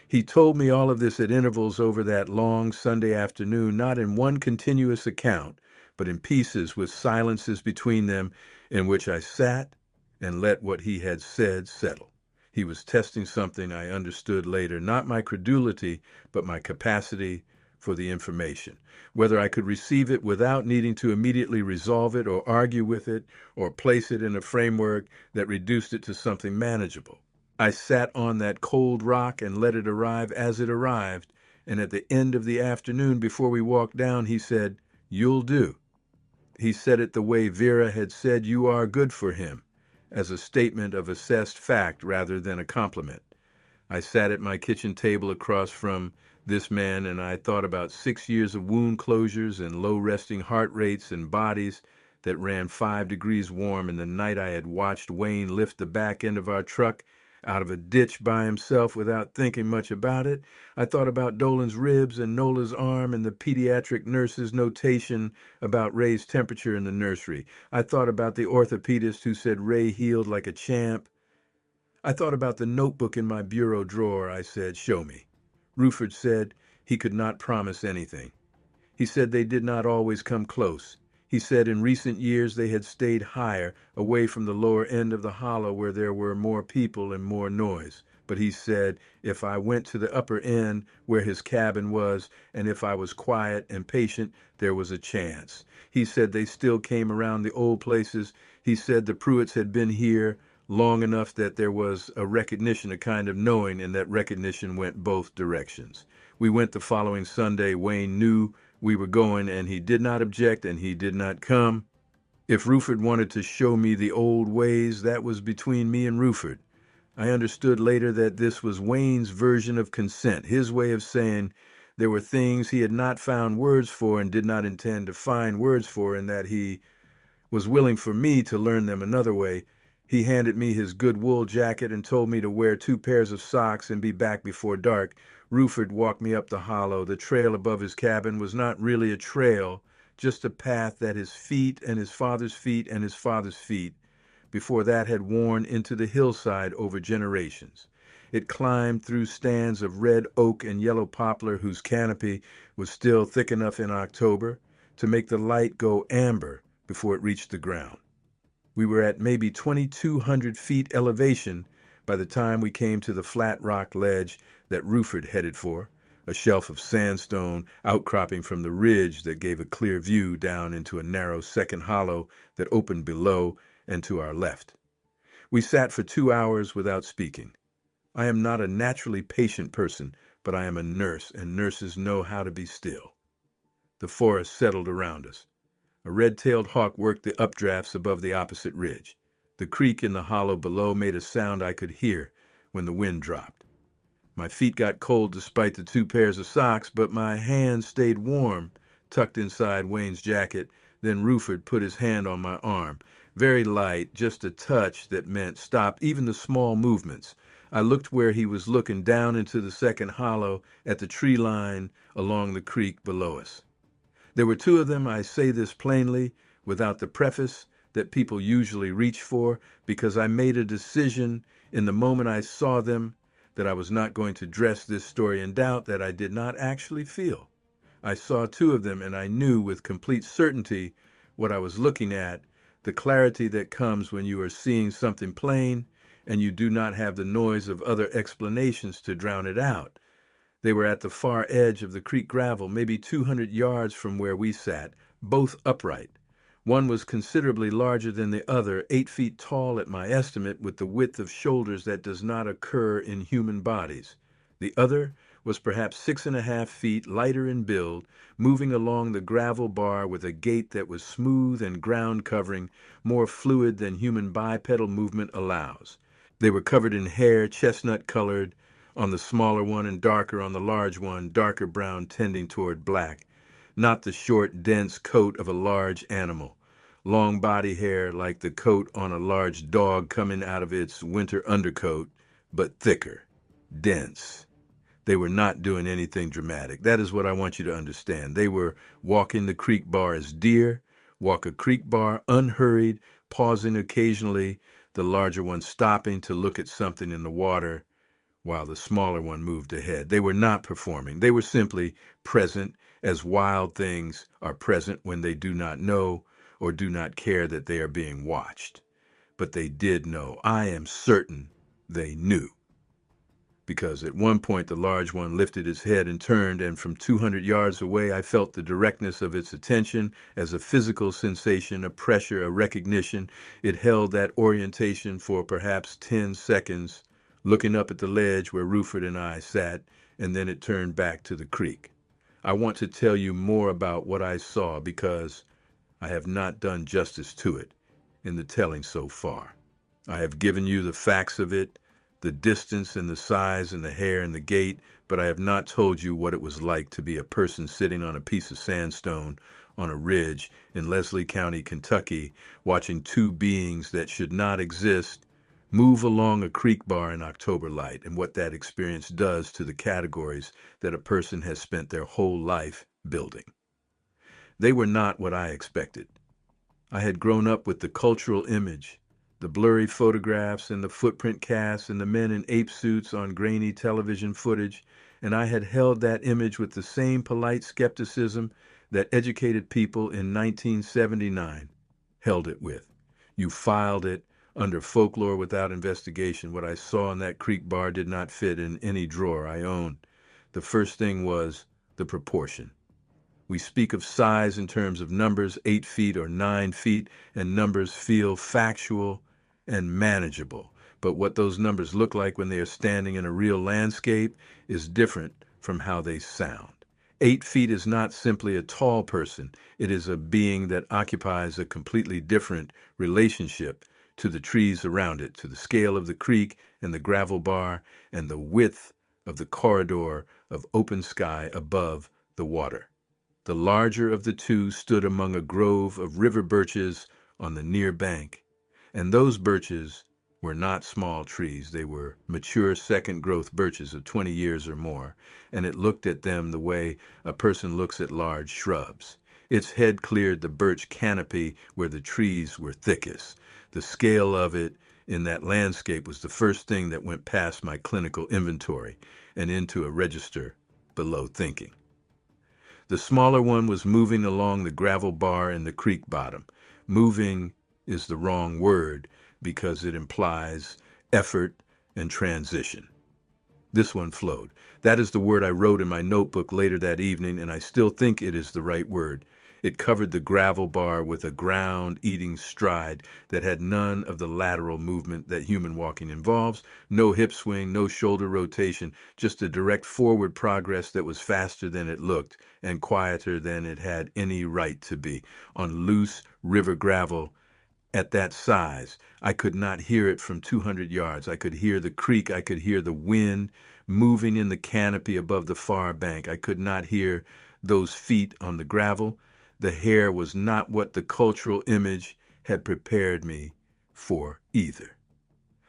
He told me all of this at intervals over that long Sunday afternoon, not in one continuous account, but in pieces with silences between them in which I sat and let what he had said settle. He was testing something I understood later, not my credulity, but my capacity for the information, whether I could receive it without needing to immediately resolve it or argue with it or place it in a framework that reduced it to something manageable. I sat on that cold rock and let it arrive as it arrived, and at the end of the afternoon, before we walked down, he said, "You'll do." He said it the way Vera had said, "You are good for him," as a statement of assessed fact rather than a compliment. I sat at my kitchen table across from this man, and I thought about 6 years of wound closures and low resting heart rates and bodies that ran 5 degrees warm, and the night I had watched Wayne lift the back end of our truck out of a ditch by himself without thinking much about it. I thought about Dolan's ribs and Nola's arm and the pediatric nurse's notation about Ray's temperature in the nursery. I thought about the orthopedist who said Ray healed like a champ. I thought about the notebook in my bureau drawer. I said, "Show me." Ruford said he could not promise anything. He said they did not always come close. He said in recent years they had stayed higher, away from the lower end of the hollow where there were more people and more noise. But he said if I went to the upper end where his cabin was, and if I was quiet and patient, there was a chance. He said they still came around the old places. He said the Pruitts had been here long enough that there was a recognition, a kind of knowing, and that recognition went both directions. We went the following Sunday. Wayne knew we were going, and he did not object, and he did not come. If Ruford wanted to show me the old ways, that was between me and Ruford. I understood later that this was Wayne's version of consent, his way of saying there were things he had not found words for and did not intend to find words for, and that he was willing for me to learn them another way. He handed me his good wool jacket and told me to wear 2 pairs of socks and be back before dark. Ruford walked me up the hollow. The trail above his cabin was not really a trail, just a path that his feet and his father's feet and his father's feet before that had worn into the hillside over generations. It climbed through stands of red oak and yellow poplar whose canopy was still thick enough in October to make the light go amber before it reached the ground. We were at maybe 2,200 feet elevation by the time we came to the flat rock ledge that Ruford headed for, a shelf of sandstone outcropping from the ridge that gave a clear view down into a narrow second hollow that opened below and to our left. We sat for 2 hours without speaking. I am not a naturally patient person, but I am a nurse, and nurses know how to be still. The forest settled around us. A red-tailed hawk worked the updrafts above the opposite ridge. The creek in the hollow below made a sound I could hear when the wind dropped. My feet got cold despite the 2 pairs of socks, but my hands stayed warm, tucked inside Wayne's jacket. Then Ruford put his hand on my arm. Very light, just a touch that meant stop even the small movements. I looked where he was looking, down into the second hollow at the tree line along the creek below us. There were 2 of them. I say this plainly, without the preface that people usually reach for, because I made a decision in the moment I saw them that I was not going to dress this story in doubt that I did not actually feel. I saw 2 of them, and I knew with complete certainty what I was looking at, the clarity that comes when you are seeing something plain and you do not have the noise of other explanations to drown it out. They were at the far edge of the creek gravel, maybe 200 yards from where we sat, both upright. One was considerably larger than the other, 8 feet tall at my estimate, with the width of shoulders that does not occur in human bodies. The other was perhaps 6.5 feet, lighter in build, moving along the gravel bar with a gait that was smooth and ground-covering, more fluid than human bipedal movement allows. They were covered in hair, chestnut-colored on the smaller one and darker on the large one, darker brown tending toward black. Not the short, dense coat of a large animal. Long body hair like the coat on a large dog coming out of its winter undercoat, but thicker, dense. They were not doing anything dramatic. That is what I want you to understand. They were walking the creek bar as deer walk a creek bar, unhurried, pausing occasionally, the larger one stopping to look at something in the water while the smaller one moved ahead. They were not performing. They were simply present, as wild things are present when they do not know or do not care that they are being watched. But they did know. I am certain they knew. Because at one point the large one lifted its head and turned, and from 200 yards away I felt the directness of its attention as a physical sensation, a pressure, a recognition. It held that orientation for perhaps 10 seconds, looking up at the ledge where Ruford and I sat, and then it turned back to the creek. I want to tell you more about what I saw because I have not done justice to it in the telling so far. I have given you the facts of it, the distance and the size and the hair and the gait, but I have not told you what it was like to be a person sitting on a piece of sandstone on a ridge in Leslie County, Kentucky, watching two beings that should not exist move along a creek bar in October light, and what that experience does to the categories that a person has spent their whole life building. They were not what I expected. I had grown up with the cultural image, the blurry photographs and the footprint casts and the men in ape suits on grainy television footage, and I had held that image with the same polite skepticism that educated people in 1979 held it with. You filed it under folklore without investigation. What I saw in that creek bar did not fit in any drawer I owned. The first thing was the proportion. We speak of size in terms of numbers, 8 feet or 9 feet, and numbers feel factual and manageable. But what those numbers look like when they are standing in a real landscape is different from how they sound. 8 feet is not simply a tall person. It is a being that occupies a completely different relationship to the trees around it, to the scale of the creek and the gravel bar, and the width of the corridor of open sky above the water. The larger of the two stood among a grove of river birches on the near bank, and those birches were not small trees. They were mature second-growth birches of 20 years or more, and it looked at them the way a person looks at large shrubs. Its head cleared the birch canopy where the trees were thickest. The scale of it in that landscape was the first thing that went past my clinical inventory and into a register below thinking. The smaller one was moving along the gravel bar in the creek bottom. Moving is the wrong word because it implies effort and transition. This one flowed. That is the word I wrote in my notebook later that evening, and I still think it is the right word. It covered the gravel bar with a ground-eating stride that had none of the lateral movement that human walking involves, no hip swing, no shoulder rotation, just a direct forward progress that was faster than it looked and quieter than it had any right to be. On loose river gravel at that size, I could not hear it from 200 yards. I could hear the creek. I could hear the wind moving in the canopy above the far bank. I could not hear those feet on the gravel. The hair was not what the cultural image had prepared me for either.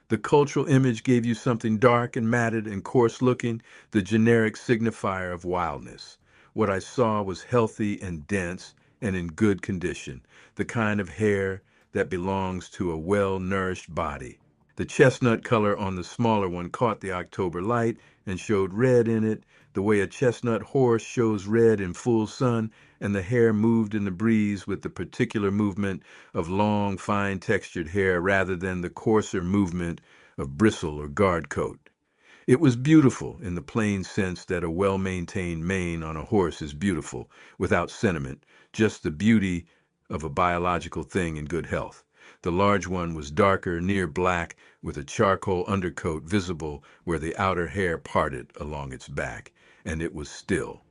The cultural image gave you something dark and matted and coarse looking, the generic signifier of wildness. What I saw was healthy and dense and in good condition, the kind of hair that belongs to a well-nourished body. The chestnut color on the smaller one caught the October light and showed red in it, the way a chestnut horse shows red in full sun, and the hair moved in the breeze with the particular movement of long, fine-textured hair rather than the coarser movement of bristle or guard coat. It was beautiful in the plain sense that a well-maintained mane on a horse is beautiful, without sentiment, just the beauty of a biological thing in good health. The large one was darker, near black, with a charcoal undercoat visible where the outer hair parted along its back, and it was still.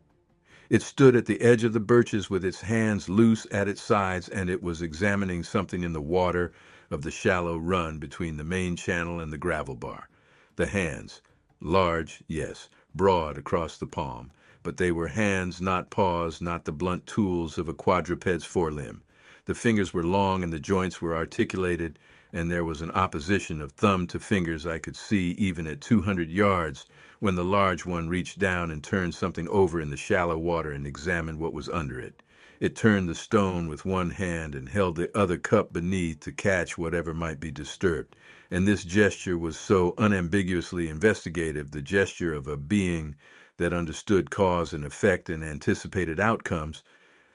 It stood at the edge of the birches with its hands loose at its sides, and it was examining something in the water of the shallow run between the main channel and the gravel bar. The hands, large, yes, broad across the palm, but they were hands, not paws, not the blunt tools of a quadruped's forelimb. The fingers were long and the joints were articulated, and there was an opposition of thumb to fingers I could see even at 200 yards when the large one reached down and turned something over in the shallow water and examined what was under it. It turned the stone with one hand and held the other cup beneath to catch whatever might be disturbed. And this gesture was so unambiguously investigative, the gesture of a being that understood cause and effect and anticipated outcomes,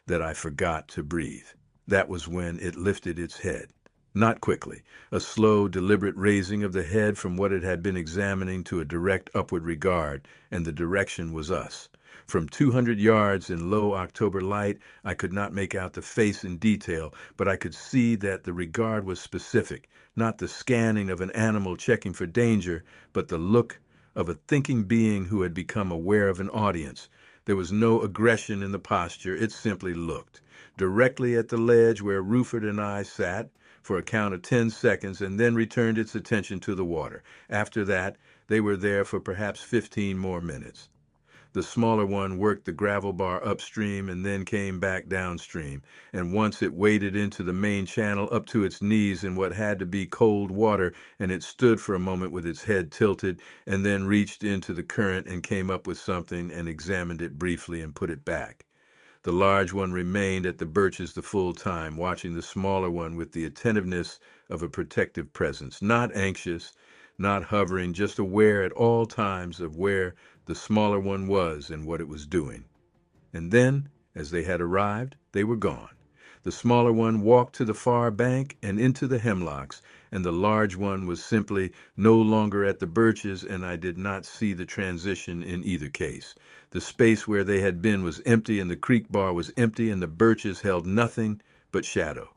that I forgot to breathe. That was when it lifted its head. Not quickly, a slow, deliberate raising of the head from what it had been examining to a direct upward regard, and the direction was us. From 200 yards in low October light, I could not make out the face in detail, but I could see that the regard was specific, not the scanning of an animal checking for danger, but the look of a thinking being who had become aware of an audience. There was no aggression in the posture. It simply looked directly at the ledge where Ruford and I sat for a count of 10 seconds and then returned its attention to the water. After that, they were there for perhaps 15 more minutes. The smaller one worked the gravel bar upstream and then came back downstream, and once it waded into the main channel up to its knees in what had to be cold water, and it stood for a moment with its head tilted, and then reached into the current and came up with something and examined it briefly and put it back. The large one remained at the birches the full time, watching the smaller one with the attentiveness of a protective presence, not anxious, not hovering, just aware at all times of where the smaller one was and what it was doing. And then, as they had arrived, they were gone. The smaller one walked to the far bank and into the hemlocks, and the large one was simply no longer at the birches, and I did not see the transition in either case. The space where they had been was empty, and the creek bar was empty, and the birches held nothing but shadow.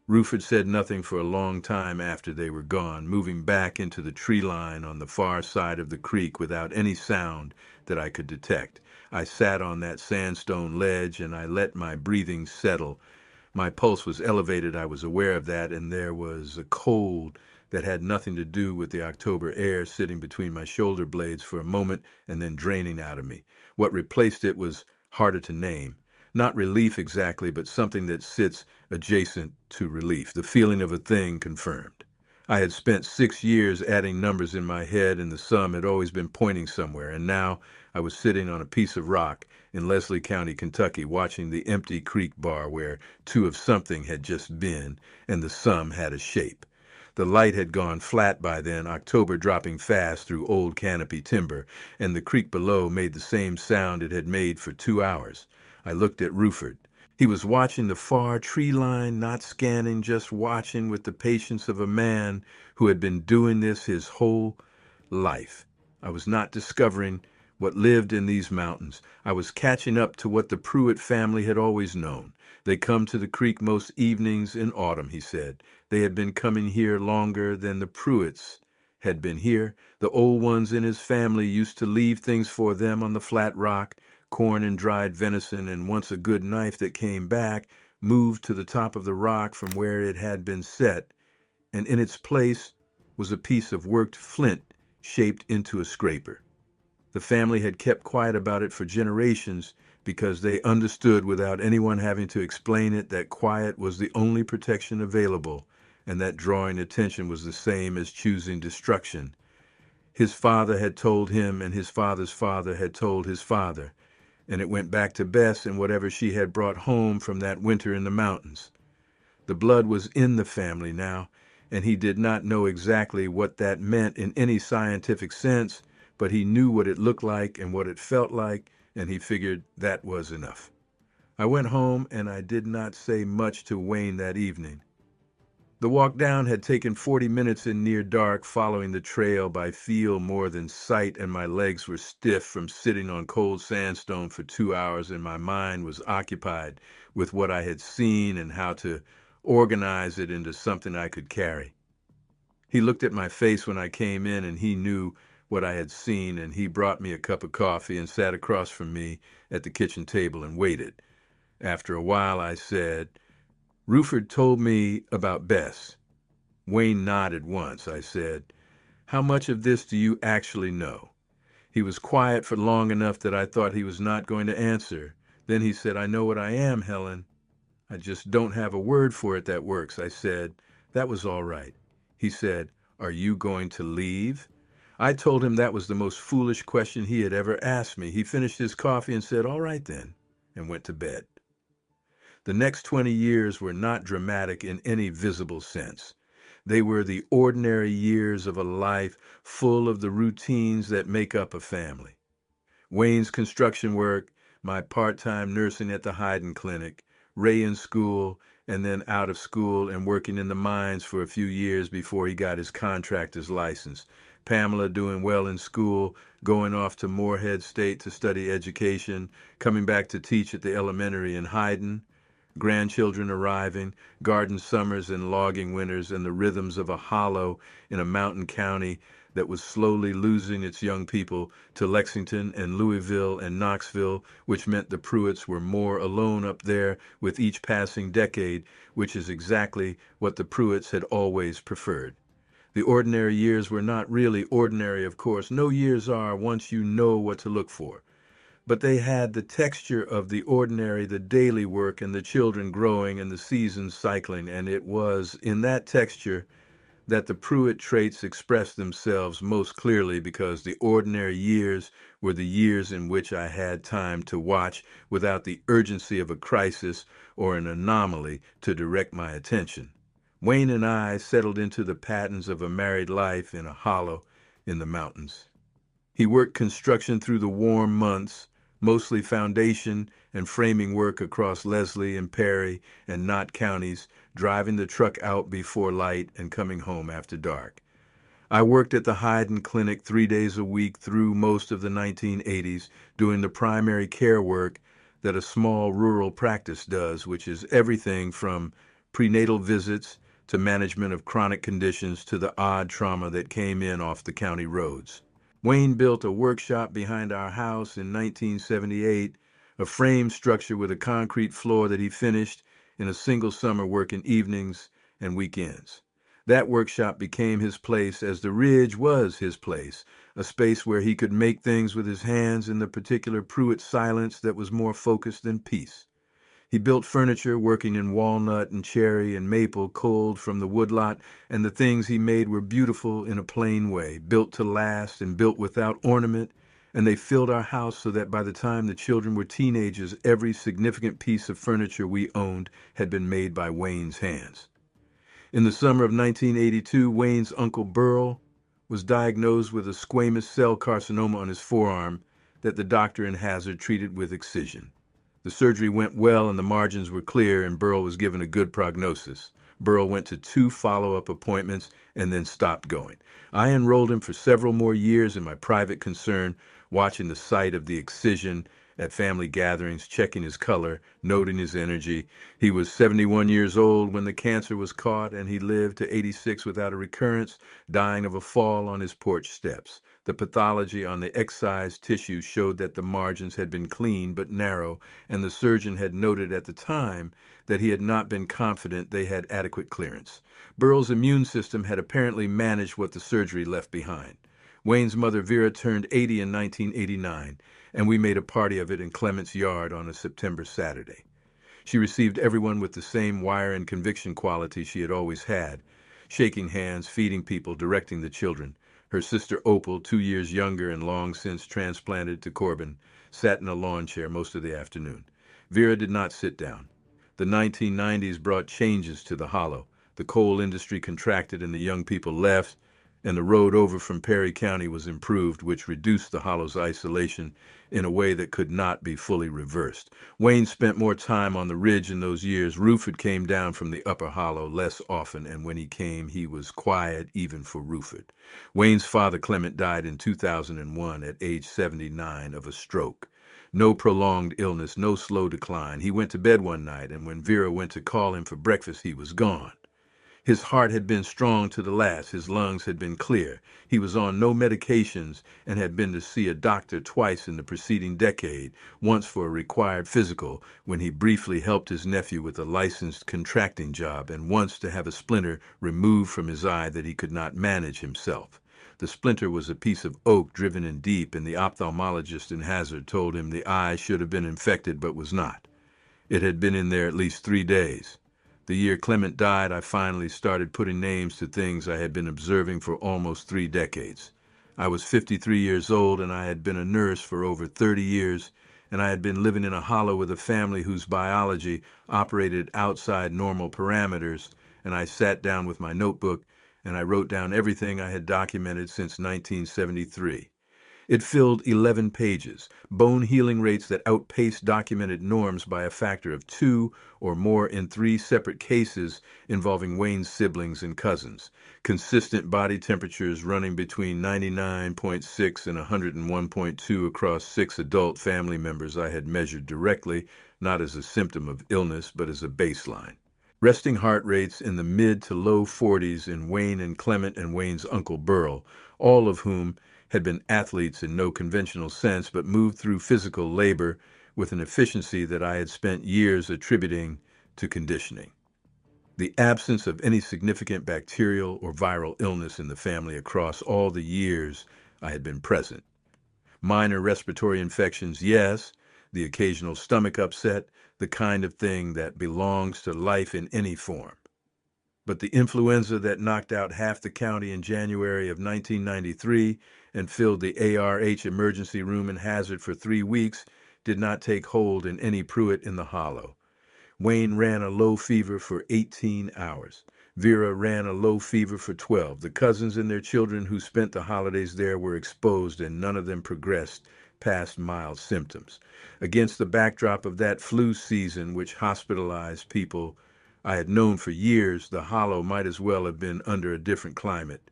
Ruford said nothing for a long time after they were gone, moving back into the tree line on the far side of the creek without any sound that I could detect. I sat on that sandstone ledge and I let my breathing settle. My pulse was elevated, I was aware of that, and there was a cold that had nothing to do with the October air sitting between my shoulder blades for a moment and then draining out of me. What replaced it was harder to name. Not relief exactly, but something that sits adjacent to relief, the feeling of a thing confirmed. I had spent 6 years adding numbers in my head, and the sum had always been pointing somewhere, and now I was sitting on a piece of rock in Leslie County, Kentucky, watching the empty creek bar where two of something had just been, and the sum had a shape. The light had gone flat by then, October dropping fast through old canopy timber, and the creek below made the same sound it had made for 2 hours. I looked at Ruford. He was watching the far tree line, not scanning, just watching with the patience of a man who had been doing this his whole life. I was not discovering what lived in these mountains. I was catching up to what the Pruitt family had always known. They come to the creek most evenings in autumn, he said. They had been coming here longer than the Pruitts had been here. The old ones in his family used to leave things for them on the flat rock, corn and dried venison, and once a good knife that came back, moved to the top of the rock from where it had been set, and in its place was a piece of worked flint shaped into a scraper. The family had kept quiet about it for generations because they understood without anyone having to explain it that quiet was the only protection available, and that drawing attention was the same as choosing destruction. His father had told him, and his father's father had told his father, and it went back to Bess and whatever she had brought home from that winter in the mountains. The blood was in the family now, and he did not know exactly what that meant in any scientific sense, but he knew what it looked like and what it felt like, and he figured that was enough. I went home, and I did not say much to Wayne that evening. The walk down had taken 40 minutes in near dark, following the trail by feel more than sight, and my legs were stiff from sitting on cold sandstone for 2 hours, and my mind was occupied with what I had seen and how to organize it into something I could carry. He looked at my face when I came in, and he knew what I had seen, and he brought me a cup of coffee and sat across from me at the kitchen table and waited. After a while, I said, "Ruford told me about Bess." Wayne nodded once. I said, "How much of this do you actually know?" He was quiet for long enough that I thought he was not going to answer. Then he said, "I know what I am, Helen. I just don't have a word for it that works." I said, "That was all right." He said, "Are you going to leave?" I told him that was the most foolish question he had ever asked me. He finished his coffee and said, "All right then," and went to bed. The next 20 years were not dramatic in any visible sense. They were the ordinary years of a life full of the routines that make up a family. Wayne's construction work, my part-time nursing at the Hyden Clinic, Ray in school, and then out of school and working in the mines for a few years before he got his contractor's license. Pamela doing well in school, going off to Morehead State to study education, coming back to teach at the elementary in Hyden, grandchildren arriving, garden summers and logging winters, and the rhythms of a hollow in a mountain county that was slowly losing its young people to Lexington and Louisville and Knoxville, which meant the Pruitts were more alone up there with each passing decade, which is exactly what the Pruitts had always preferred. The ordinary years were not really ordinary, of course. No years are once you know what to look for. but they had the texture of the ordinary, the daily work, and the children growing and the seasons cycling, and it was in that texture that the Pruitt traits expressed themselves most clearly, because the ordinary years were the years in which I had time to watch without the urgency of a crisis or an anomaly to direct my attention. Wayne and I settled into the patterns of a married life in a hollow in the mountains. He worked construction through the warm months, mostly foundation and framing work across Leslie and Perry and Knott counties, driving the truck out before light and coming home after dark. I worked at the Hyden Clinic 3 days a week through most of the 1980s, doing the primary care work that a small rural practice does, which is everything from prenatal visits to management of chronic conditions to the odd trauma that came in off the county roads. Wayne built a workshop behind our house in 1978, a frame structure with a concrete floor that he finished in a single summer working evenings and weekends. That workshop became his place, as the ridge was his place, a space where he could make things with his hands in the particular Pruitt silence that was more focused than peace. He built furniture working in walnut and cherry and maple culled from the woodlot, and the things he made were beautiful in a plain way, built to last and built without ornament, and they filled our house so that by the time the children were teenagers, every significant piece of furniture we owned had been made by Wayne's hands. In the summer of 1982, Wayne's uncle Burl was diagnosed with a squamous cell carcinoma on his forearm that the doctor in Hazard treated with excision. The surgery went well and the margins were clear, and Burl was given a good prognosis. Burl went to 2 follow-up appointments and then stopped going. I enrolled him for several more years in my private concern, watching the site of the excision at family gatherings, checking his color, noting his energy. He was 71 years old when the cancer was caught, and he lived to 86 without a recurrence, dying of a fall on his porch steps. The pathology on the excised tissue showed that the margins had been clean but narrow, and the surgeon had noted at the time that he had not been confident they had adequate clearance. Burl's immune system had apparently managed what the surgery left behind. Wayne's mother Vera turned 80 in 1989, and we made a party of it in Clement's yard on a September Saturday. She received everyone with the same wire and conviction quality she had always had, shaking hands, feeding people, directing the children. Her sister Opal, 2 years younger and long since transplanted to Corbin, sat in a lawn chair most of the afternoon. Vera did not sit down. The 1990s brought changes to the hollow. The coal industry contracted and the young people left, and the road over from Perry County was improved, which reduced the hollow's isolation in a way that could not be fully reversed. Wayne spent more time on the ridge in those years. Ruford came down from the upper hollow less often, and when he came, he was quiet even for Ruford. Wayne's father, Clement, died in 2001 at age 79 of a stroke. No prolonged illness, no slow decline. He went to bed one night, and when Vera went to call him for breakfast, he was gone. His heart had been strong to the last. His lungs had been clear. He was on no medications and had been to see a doctor twice in the preceding decade, once for a required physical when he briefly helped his nephew with a licensed contracting job, and once to have a splinter removed from his eye that he could not manage himself. The splinter was a piece of oak driven in deep, and the ophthalmologist in Hazard told him the eye should have been infected but was not. It had been in there at least 3 days. The year Clement died, I finally started putting names to things I had been observing for almost 3 decades. I was 53 years old, and I had been a nurse for over 30 years, and I had been living in a hollow with a family whose biology operated outside normal parameters, and I sat down with my notebook and I wrote down everything I had documented since 1973. It filled 11 pages, bone healing rates that outpaced documented norms by a factor of 2 or more in 3 separate cases involving Wayne's siblings and cousins, consistent body temperatures running between 99.6 and 101.2 across 6 adult family members I had measured directly, not as a symptom of illness, but as a baseline. Resting heart rates in the mid to low 40s in Wayne and Clement and Wayne's uncle Burl, all of whom had been athletes in no conventional sense, but moved through physical labor with an efficiency that I had spent years attributing to conditioning. The absence of any significant bacterial or viral illness in the family across all the years I had been present. Minor respiratory infections, yes. The occasional stomach upset, the kind of thing that belongs to life in any form. But the influenza that knocked out half the county in January of 1993 and filled the ARH emergency room in Hazard for 3 weeks did not take hold in any Pruitt in the Hollow. Wayne ran a low fever for 18 hours. Vera ran a low fever for 12. The cousins and their children who spent the holidays there were exposed, and none of them progressed past mild symptoms. Against the backdrop of that flu season, which hospitalized people I had known for years, the Hollow might as well have been under a different climate.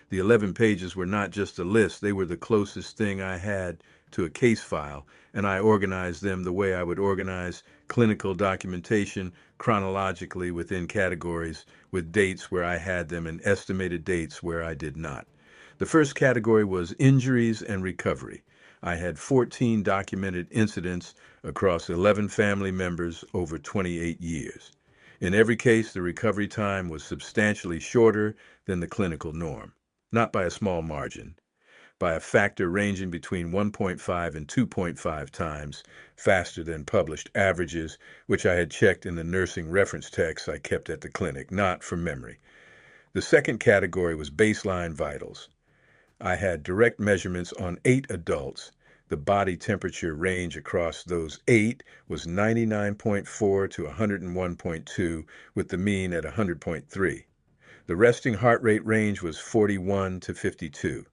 The 11 pages were not just a list, they were the closest thing I had to a case file, and I organized them the way I would organize clinical documentation chronologically within categories, with dates where I had them and estimated dates where I did not. The first category was injuries and recovery. I had 14 documented incidents across 11 family members over 28 years. In every case, the recovery time was substantially shorter than the clinical norm. Not by a small margin, by a factor ranging between 1.5 and 2.5 times faster than published averages, which I had checked in the nursing reference texts I kept at the clinic, not from memory. The second category was baseline vitals. I had direct measurements on 8 adults. The body temperature range across those 8 was 99.4 to 101.2, with the mean at 100.3. The resting heart rate range was 41 to 52.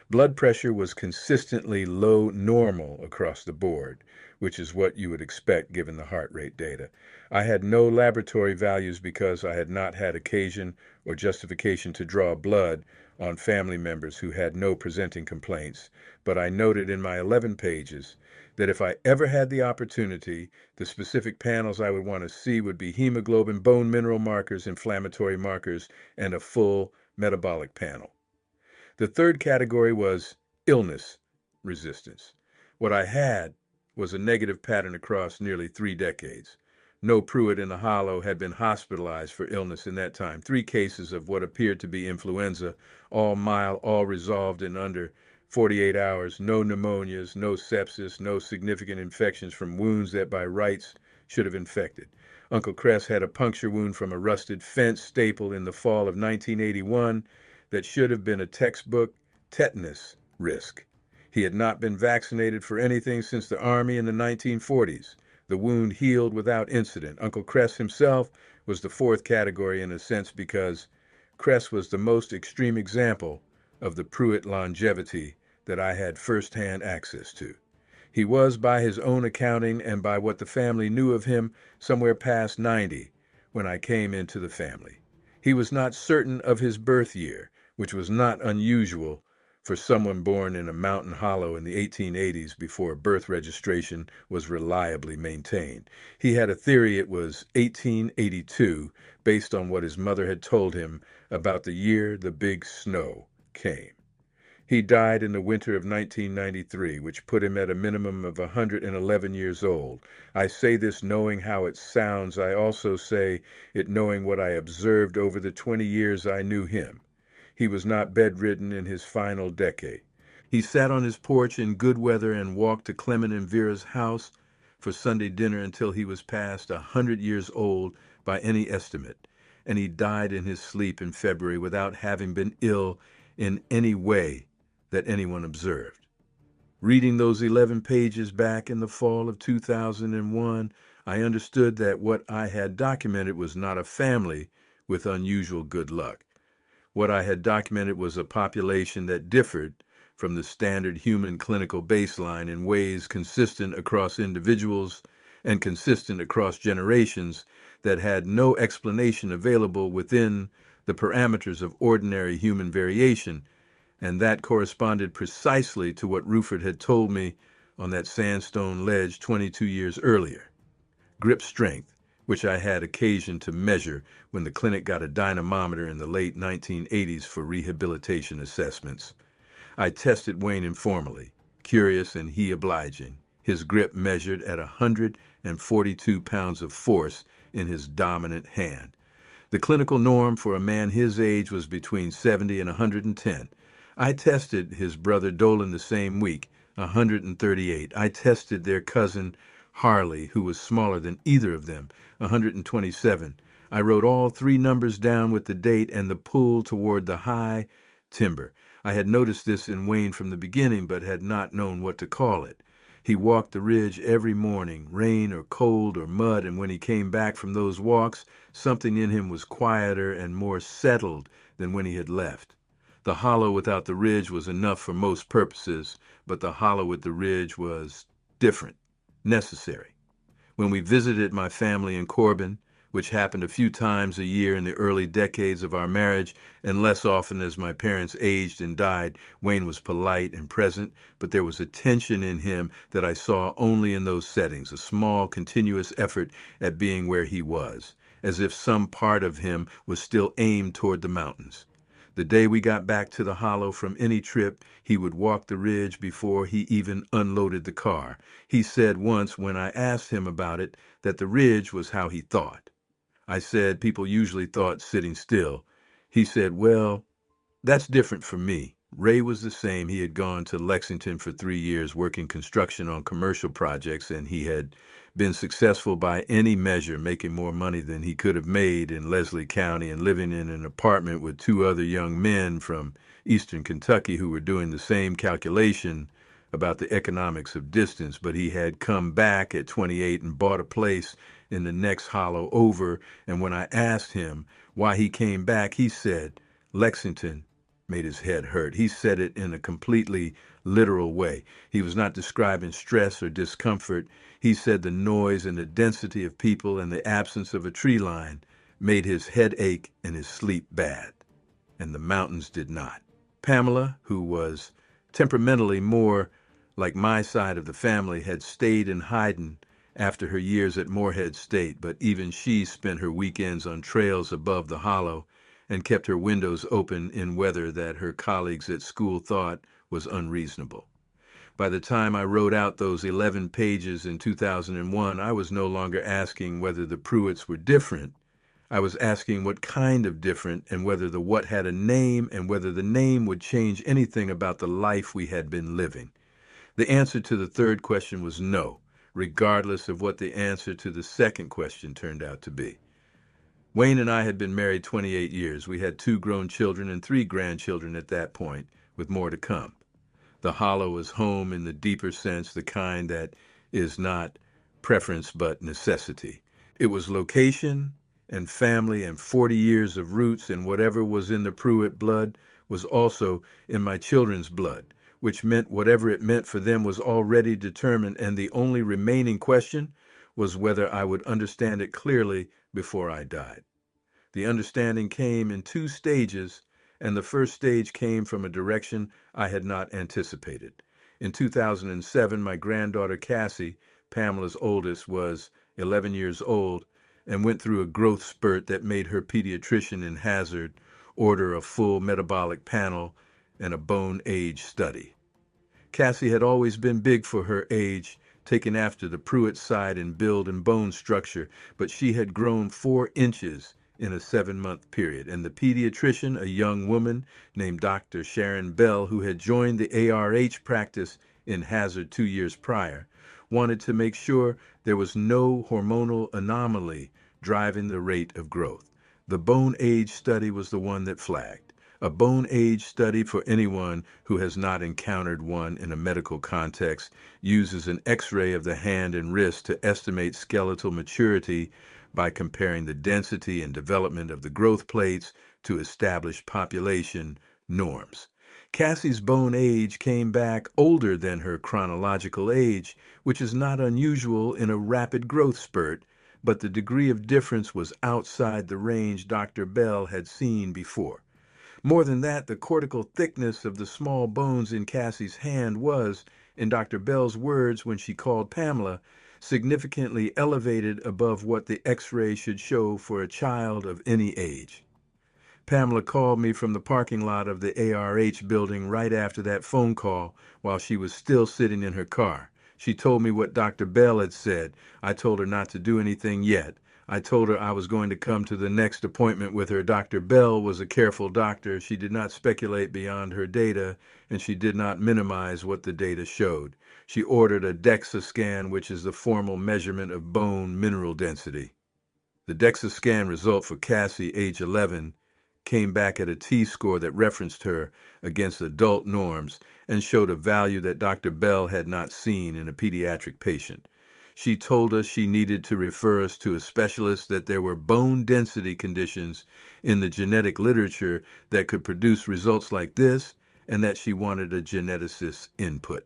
Blood pressure was consistently low normal across the board, which is what you would expect given the heart rate data. I had no laboratory values because I had not had occasion or justification to draw blood on family members who had no presenting complaints, but I noted in my 11 pages that if I ever had the opportunity, the specific panels I would want to see would be hemoglobin, bone mineral markers, inflammatory markers, and a full metabolic panel. The third category was illness resistance. What I had was a negative pattern across nearly 3 decades. No Pruitt in the Hollow had been hospitalized for illness in that time. 3 cases of what appeared to be influenza, all mild, all resolved in under 48 hours. No pneumonias, no sepsis, no significant infections from wounds that by rights should have infected. Uncle Cress had a puncture wound from a rusted fence staple in the fall of 1981 that should have been a textbook tetanus risk. He had not been vaccinated for anything since the Army in the 1940s. The wound healed without incident. Uncle Cress himself was the fourth category in a sense because Cress was the most extreme example of the Pruitt longevity that I had first-hand access to. He was, by his own accounting and by what the family knew of him, somewhere past 90 when I came into the family. He was not certain of his birth year, which was not unusual for someone born in a mountain hollow in the 1880s before birth registration was reliably maintained. He had a theory it was 1882 based on what his mother had told him about the year the big snow came. He died in the winter of 1993, which put him at a minimum of 111 years old. I say this knowing how it sounds. I also say it knowing what I observed over the 20 years I knew him. He was not bedridden in his final decade. He sat on his porch in good weather and walked to Clement and Vera's house for Sunday dinner until he was past 100 years old by any estimate, and he died in his sleep in February without having been ill in any way that anyone observed. Reading those 11 pages back in the fall of 2001, I understood that what I had documented was not a family with unusual good luck. What I had documented was a population that differed from the standard human clinical baseline in ways consistent across individuals and consistent across generations that had no explanation available within the parameters of ordinary human variation, and that corresponded precisely to what Ruford had told me on that sandstone ledge 22 years earlier. Grip strength, which I had occasion to measure when the clinic got a dynamometer in the late 1980s for rehabilitation assessments. I tested Wayne informally, curious and he obliging. His grip measured at 142 pounds of force in his dominant hand. The clinical norm for a man his age was between 70 and 110. I tested his brother Dolan the same week, 138. I tested their cousin Harley, who was smaller than either of them, 127. I wrote all three numbers down with the date and the pull toward the high timber. I had noticed this in Wayne from the beginning, but had not known what to call it. He walked the ridge every morning, rain or cold or mud, and when he came back from those walks, something in him was quieter and more settled than when he had left. The hollow without the ridge was enough for most purposes, but the hollow with the ridge was different, necessary. When we visited my family in Corbin, which happened a few times a year in the early decades of our marriage, and less often as my parents aged and died, Wayne was polite and present, but there was a tension in him that I saw only in those settings, a small, continuous effort at being where he was, as if some part of him was still aimed toward the mountains. The day we got back to the hollow from any trip, he would walk the ridge before he even unloaded the car. He said once when I asked him about it that the ridge was how he thought. I said people usually thought sitting still. He said, well, that's different for me. Ray was the same. He had gone to Lexington for 3 years working construction on commercial projects, and he had been successful by any measure, making more money than he could have made in Leslie County and living in an apartment with two other young men from eastern Kentucky who were doing the same calculation about the economics of distance. But he had come back at 28 and bought a place in the next hollow over, and when I asked him why he came back, he said, Lexington made his head hurt. He said it in a completely literal way. He was not describing stress or discomfort. He said the noise and the density of people and the absence of a tree line made his head ache and his sleep bad, and the mountains did not. Pamela, who was temperamentally more like my side of the family, had stayed in hiding after her years at Morehead State, but even she spent her weekends on trails above the hollow and kept her windows open in weather that her colleagues at school thought was unreasonable. By the time I wrote out those 11 pages in 2001, I was no longer asking whether the Pruitts were different. I was asking what kind of different, and whether the what had a name, and whether the name would change anything about the life we had been living. The answer to the third question was no, regardless of what the answer to the second question turned out to be. Wayne and I had been married 28 years. We had 2 grown children and 3 grandchildren at that point, with more to come. The hollow was home in the deeper sense, the kind that is not preference but necessity. It was location and family and 40 years of roots, and whatever was in the Pruitt blood was also in my children's blood, which meant whatever it meant for them was already determined, and the only remaining question was whether I would understand it clearly before I died. The understanding came in 2 stages, and the first stage came from a direction I had not anticipated. In 2007, my granddaughter Cassie, Pamela's oldest, was 11 years old and went through a growth spurt that made her pediatrician in Hazard order a full metabolic panel and a bone age study. Cassie had always been big for her age, taken after the Pruitt side in build and bone structure, but she had grown 4 inches in a 7-month period, and the pediatrician, a young woman named Dr. Sharon Bell, who had joined the ARH practice in Hazard 2 years prior, wanted to make sure there was no hormonal anomaly driving the rate of growth. The bone age study was the one that flagged. A bone age study, for anyone who has not encountered one in a medical context, uses an X-ray of the hand and wrist to estimate skeletal maturity by comparing the density and development of the growth plates to established population norms. Cassie's bone age came back older than her chronological age, which is not unusual in a rapid growth spurt, but the degree of difference was outside the range Dr. Bell had seen before. More than that, the cortical thickness of the small bones in Cassie's hand was, in Dr. Bell's words when she called Pamela, significantly elevated above what the X-ray should show for a child of any age. Pamela called me from the parking lot of the ARH building right after that phone call while she was still sitting in her car. She told me what Dr. Bell had said. I told her not to do anything yet. I told her I was going to come to the next appointment with her. Dr. Bell was a careful doctor. She did not speculate beyond her data, and she did not minimize what the data showed. She ordered a DEXA scan, which is the formal measurement of bone mineral density. The DEXA scan result for Cassie, age 11, came back at a T-score that referenced her against adult norms and showed a value that Dr. Bell had not seen in a pediatric patient. She told us she needed to refer us to a specialist, that there were bone density conditions in the genetic literature that could produce results like this, and that she wanted a geneticist's input.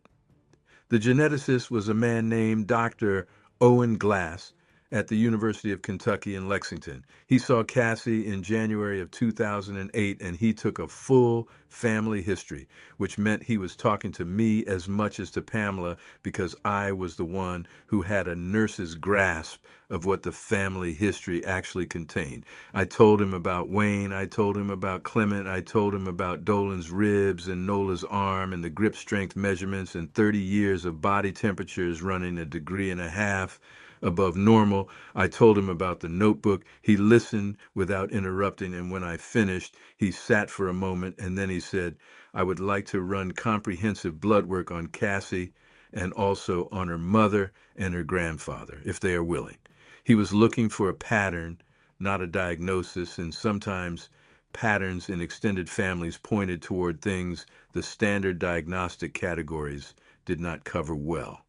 The geneticist was a man named Dr. Owen Glass at the University of Kentucky in Lexington. He saw Cassie in January of 2008, and he took a full family history, which meant he was talking to me as much as to Pamela, because I was the one who had a nurse's grasp of what the family history actually contained. I told him about Wayne, I told him about Clement, I told him about Dolan's ribs and Nola's arm and the grip strength measurements and 30 years of body temperatures running 1.5 degrees above normal. I told him about the notebook. He listened without interrupting, and when I finished, he sat for a moment, and then he said, I would like to run comprehensive blood work on Cassie and also on her mother and her grandfather, if they are willing. He was looking for a pattern, not a diagnosis, and sometimes patterns in extended families pointed toward things the standard diagnostic categories did not cover well.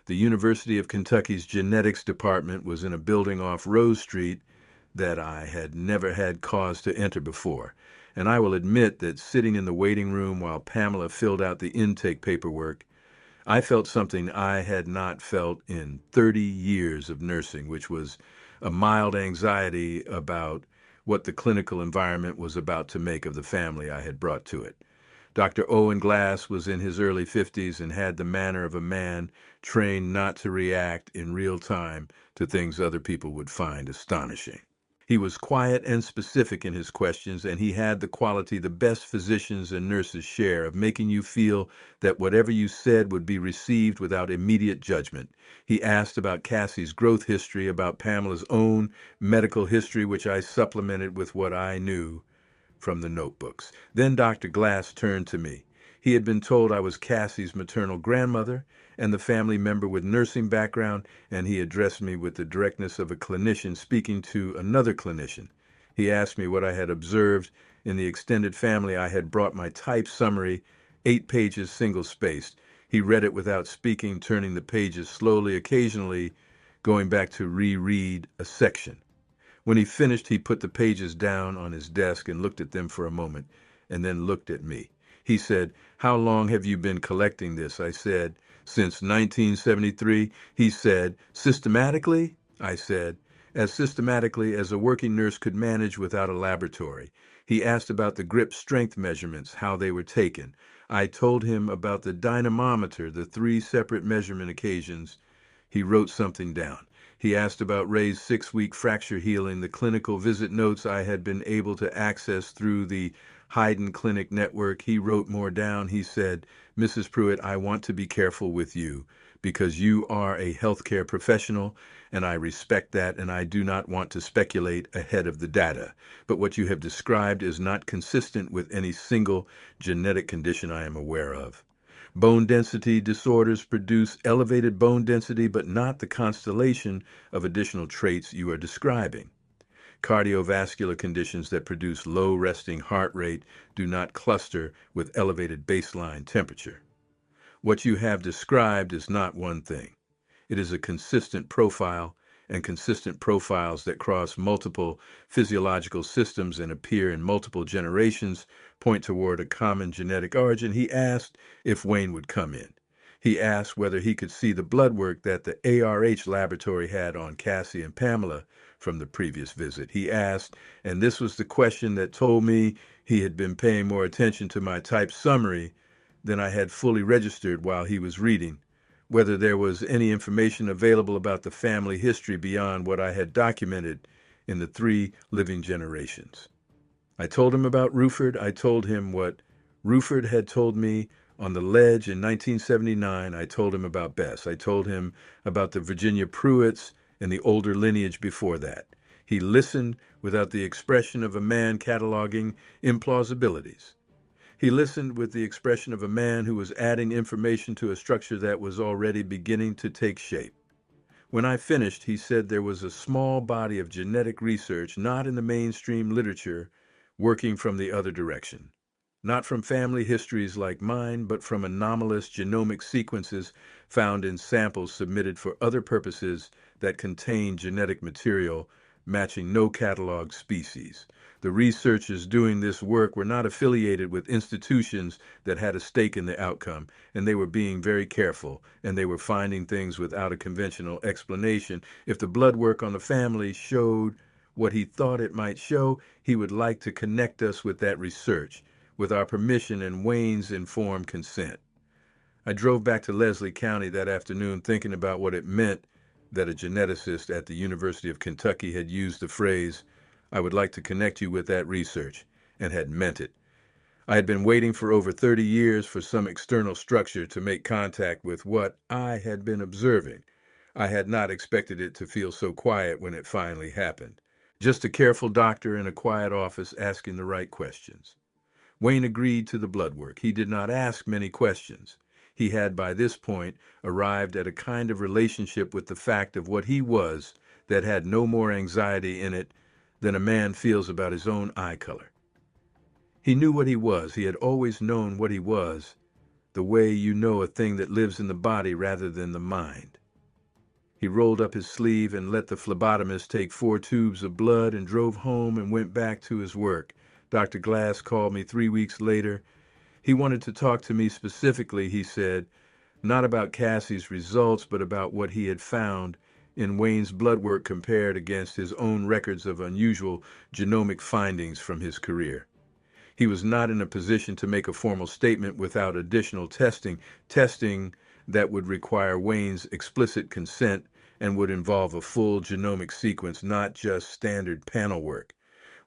The University of Kentucky's genetics department was in a building off Rose Street that I had never had cause to enter before, and I will admit that sitting in the waiting room while Pamela filled out the intake paperwork, I felt something I had not felt in 30 years of nursing, which was a mild anxiety about what the clinical environment was about to make of the family I had brought to it. Dr. Owen Glass was in his early 50s and had the manner of a man trained not to react in real time to things other people would find astonishing. He was quiet and specific in his questions, and he had the quality the best physicians and nurses share of making you feel that whatever you said would be received without immediate judgment. He asked about Cassie's growth history, about Pamela's own medical history, which I supplemented with what I knew from the notebooks. Then Dr. Glass turned to me. He had been told I was Cassie's maternal grandmother and the family member with nursing background, and he addressed me with the directness of a clinician speaking to another clinician. He asked me what I had observed in the extended family. I had brought my typed summary, 8 pages single-spaced. He read it without speaking, turning the pages slowly, occasionally going back to reread a section. When he finished, he put the pages down on his desk and looked at them for a moment, and then looked at me. He said, How long have you been collecting this? I said, Since 1973. He said, Systematically? I said, As systematically as a working nurse could manage without a laboratory. He asked about the grip strength measurements, how they were taken. I told him about the dynamometer, the 3 separate measurement occasions. He wrote something down. He asked about Ray's 6-week fracture healing, the clinical visit notes I had been able to access through the Hayden Clinic network. He wrote more down. He said, Mrs. Pruitt, I want to be careful with you because you are a healthcare professional, and I respect that, and I do not want to speculate ahead of the data. But what you have described is not consistent with any single genetic condition I am aware of. Bone density disorders produce elevated bone density, but not the constellation of additional traits you are describing. Cardiovascular conditions that produce low resting heart rate do not cluster with elevated baseline temperature. What you have described is not one thing. It is a consistent profile, and consistent profiles that cross multiple physiological systems and appear in multiple generations point toward a common genetic origin. He asked if Wayne would come in. He asked whether he could see the blood work that the ARH laboratory had on Cassie and Pamela from the previous visit. He asked, and this was the question that told me he had been paying more attention to my typed summary than I had fully registered while he was reading, whether there was any information available about the family history beyond what I had documented in the 3 living generations. I told him about Ruford. I told him what Ruford had told me on the ledge in 1979. I told him about Bess. I told him about the Virginia Pruitts and the older lineage before that. He listened without the expression of a man cataloging implausibilities. He listened with the expression of a man who was adding information to a structure that was already beginning to take shape. When I finished, he said there was a small body of genetic research not in the mainstream literature working from the other direction. Not from family histories like mine, but from anomalous genomic sequences found in samples submitted for other purposes that contain genetic material matching no cataloged species. The researchers doing this work were not affiliated with institutions that had a stake in the outcome, and they were being very careful, and they were finding things without a conventional explanation. If the blood work on the family showed what he thought it might show, he would like to connect us with that research, with our permission and Wayne's informed consent. I drove back to Leslie County that afternoon thinking about what it meant that a geneticist at the University of Kentucky had used the phrase, "I would like to connect you with that research," and had meant it. I had been waiting for over 30 years for some external structure to make contact with what I had been observing. I had not expected it to feel so quiet when it finally happened. Just a careful doctor in a quiet office asking the right questions. Wayne agreed to the blood work. He did not ask many questions. He had by this point arrived at a kind of relationship with the fact of what he was that had no more anxiety in it than a man feels about his own eye color. He knew what he was. He had always known what he was, the way you know a thing that lives in the body rather than the mind. He rolled up his sleeve and let the phlebotomist take 4 tubes of blood and drove home and went back to his work. Dr. Glass called me 3 weeks later. He wanted to talk to me specifically, he said, not about Cassie's results, but about what he had found in Wayne's blood work compared against his own records of unusual genomic findings from his career. He was not in a position to make a formal statement without additional testing that would require Wayne's explicit consent and would involve a full genomic sequence, not just standard panel work.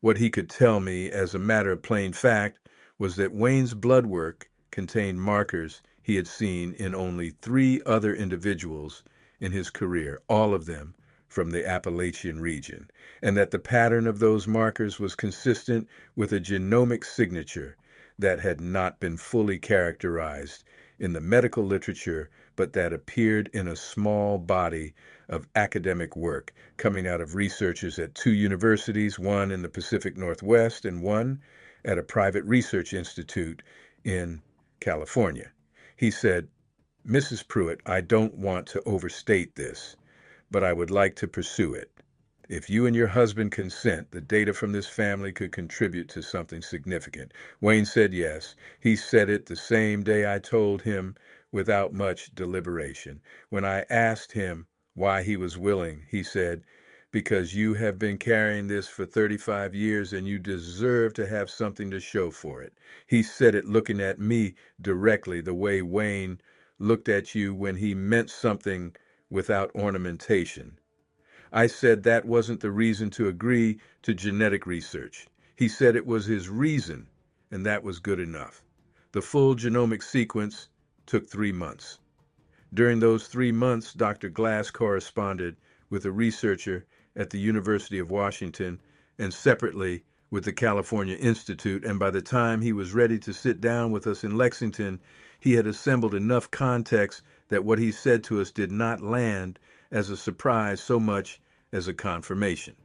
What he could tell me, as a matter of plain fact, was that Wayne's blood work contained markers he had seen in only 3 other individuals in his career, all of them from the Appalachian region, and that the pattern of those markers was consistent with a genomic signature that had not been fully characterized in the medical literature, but that appeared in a small body of academic work coming out of researchers at 2 universities, one in the Pacific Northwest and one at a private research institute in California. He said, "Mrs. Pruitt, I don't want to overstate this, but I would like to pursue it. If you and your husband consent, the data from this family could contribute to something significant." Wayne said yes. He said it the same day I told him without much deliberation. When I asked him why he was willing, he said, "Because you have been carrying this for 35 years and you deserve to have something to show for it." He said it looking at me directly, the way Wayne looked at you when he meant something without ornamentation. I said that wasn't the reason to agree to genetic research. He said it was his reason, and that was good enough. The full genomic sequence took 3 months. During those 3 months, Dr. Glass corresponded with a researcher at the University of Washington and separately with the California Institute, and by the time he was ready to sit down with us in Lexington, he had assembled enough context that what he said to us did not land as a surprise so much as a confirmation.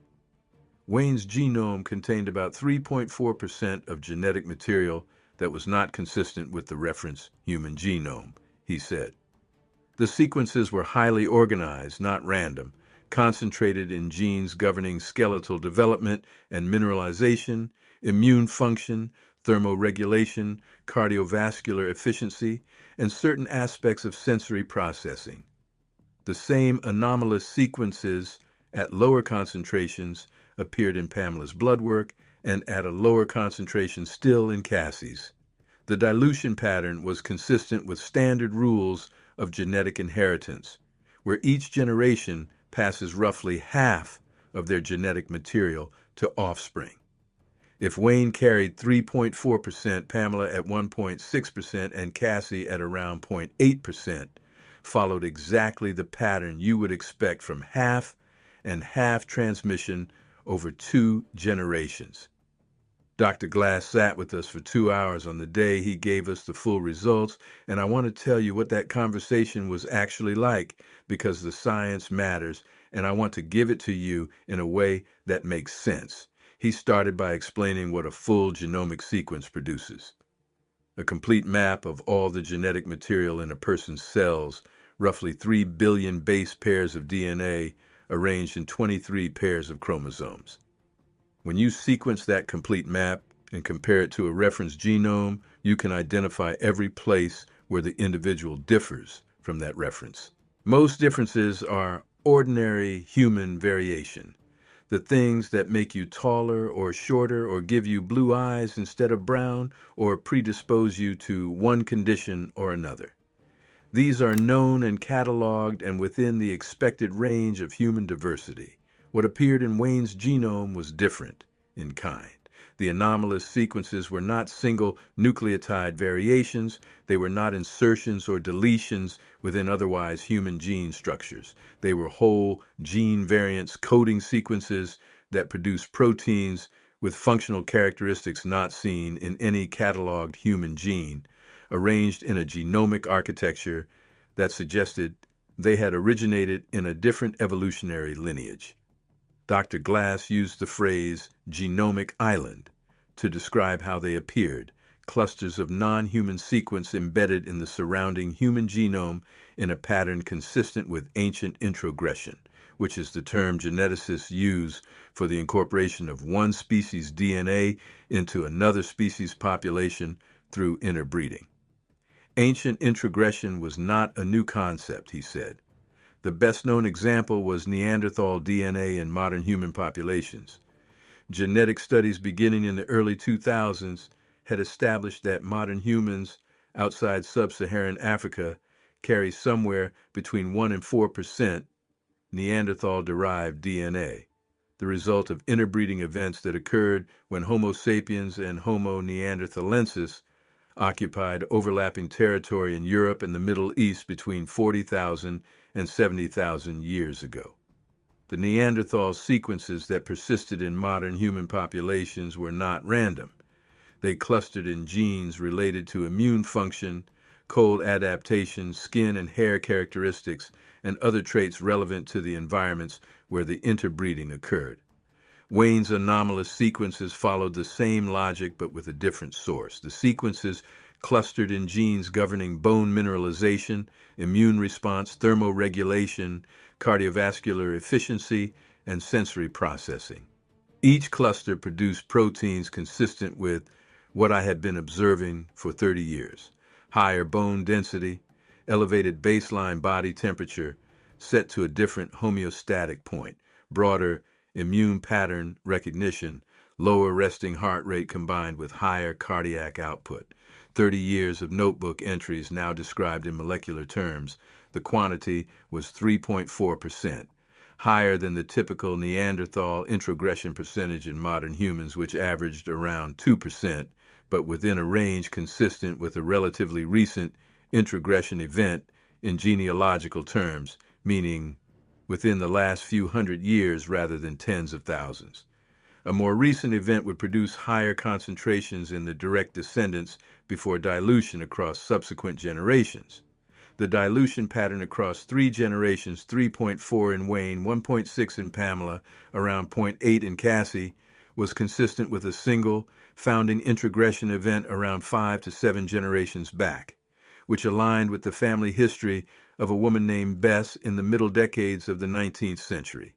Wayne's genome contained about 3.4% of genetic material that was not consistent with the reference human genome, he said. The sequences were highly organized, not random, concentrated in genes governing skeletal development and mineralization, immune function, thermoregulation, cardiovascular efficiency, and certain aspects of sensory processing. The same anomalous sequences at lower concentrations appeared in Pamela's blood work and at a lower concentration still in Cassie's. The dilution pattern was consistent with standard rules of genetic inheritance, where each generation passes roughly half of their genetic material to offspring. If Wayne carried 3.4%, Pamela at 1.6%, and Cassie at around 0.8%, followed exactly the pattern you would expect from half and half transmission over 2 generations. Dr. Glass sat with us for 2 hours on the day he gave us the full results, and I want to tell you what that conversation was actually like because the science matters, and I want to give it to you in a way that makes sense. He started by explaining what a full genomic sequence produces. A complete map of all the genetic material in a person's cells, roughly 3 billion base pairs of DNA arranged in 23 pairs of chromosomes. When you sequence that complete map and compare it to a reference genome, you can identify every place where the individual differs from that reference. Most differences are ordinary human variation. The things that make you taller or shorter or give you blue eyes instead of brown or predispose you to one condition or another. These are known and cataloged and within the expected range of human diversity. What appeared in Wayne's genome was different in kind. The anomalous sequences were not single nucleotide variations. They were not insertions or deletions within otherwise human gene structures. They were whole gene variants coding sequences that produce proteins with functional characteristics not seen in any cataloged human gene, arranged in a genomic architecture that suggested they had originated in a different evolutionary lineage. Dr. Glass used the phrase genomic island to describe how they appeared, clusters of non-human sequence embedded in the surrounding human genome in a pattern consistent with ancient introgression, which is the term geneticists use for the incorporation of one species' DNA into another species' population through interbreeding. Ancient introgression was not a new concept, he said. The best-known example was Neanderthal DNA in modern human populations. Genetic studies beginning in the early 2000s had established that modern humans outside sub-Saharan Africa carry somewhere between 1 and 4% Neanderthal-derived DNA, the result of interbreeding events that occurred when Homo sapiens and Homo neanderthalensis occupied overlapping territory in Europe and the Middle East between 40,000 and 70,000 years ago. The Neanderthal sequences that persisted in modern human populations were not random. They clustered in genes related to immune function, cold adaptation, skin and hair characteristics, and other traits relevant to the environments where the interbreeding occurred. Wayne's anomalous sequences followed the same logic but with a different source. The sequences clustered in genes governing bone mineralization, immune response, thermoregulation, cardiovascular efficiency, and sensory processing. Each cluster produced proteins consistent with what I had been observing for 30 years. Higher bone density, elevated baseline body temperature set to a different homeostatic point, broader immune pattern recognition, lower resting heart rate combined with higher cardiac output. 30 years of notebook entries now described in molecular terms. The quantity was 3.4%, higher than the typical Neanderthal introgression percentage in modern humans, which averaged around 2%, but within a range consistent with a relatively recent introgression event in genealogical terms, meaning within the last few hundred years rather than tens of thousands. A more recent event would produce higher concentrations in the direct descendants before dilution across subsequent generations. The dilution pattern across 3 generations, 3.4 in Wayne, 1.6 in Pamela, around 0.8 in Cassie, was consistent with a single founding introgression event around 5 to 7 generations back, which aligned with the family history of a woman named Bess in the middle decades of the 19th century.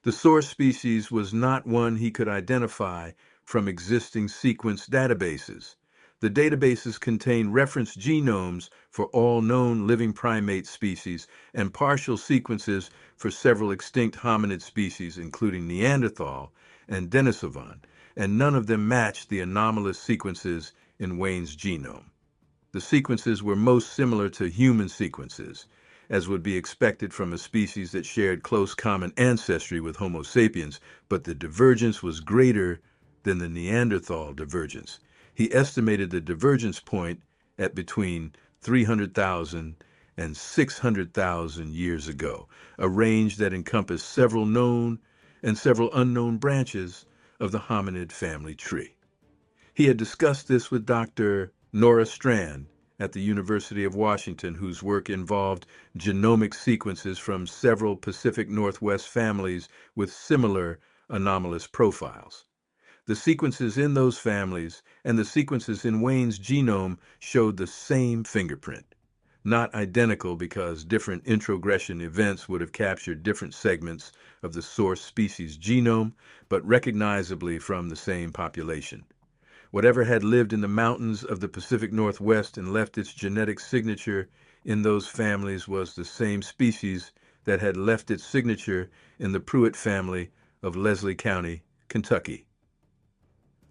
The source species was not one he could identify from existing sequence databases. The databases contain reference genomes for all known living primate species and partial sequences for several extinct hominid species, including Neanderthal and Denisovan, and none of them matched the anomalous sequences in Wayne's genome. The sequences were most similar to human sequences, as would be expected from a species that shared close common ancestry with Homo sapiens, but the divergence was greater than the Neanderthal divergence. He estimated the divergence point at between 300,000 and 600,000 years ago, a range that encompassed several known and several unknown branches of the hominid family tree. He had discussed this with Dr. Nora Strand at the University of Washington, whose work involved genomic sequences from several Pacific Northwest families with similar anomalous profiles. The sequences in those families and the sequences in Wayne's genome showed the same fingerprint. Not identical because different introgression events would have captured different segments of the source species genome, but recognizably from the same population. Whatever had lived in the mountains of the Pacific Northwest and left its genetic signature in those families was the same species that had left its signature in the Pruitt family of Leslie County, Kentucky.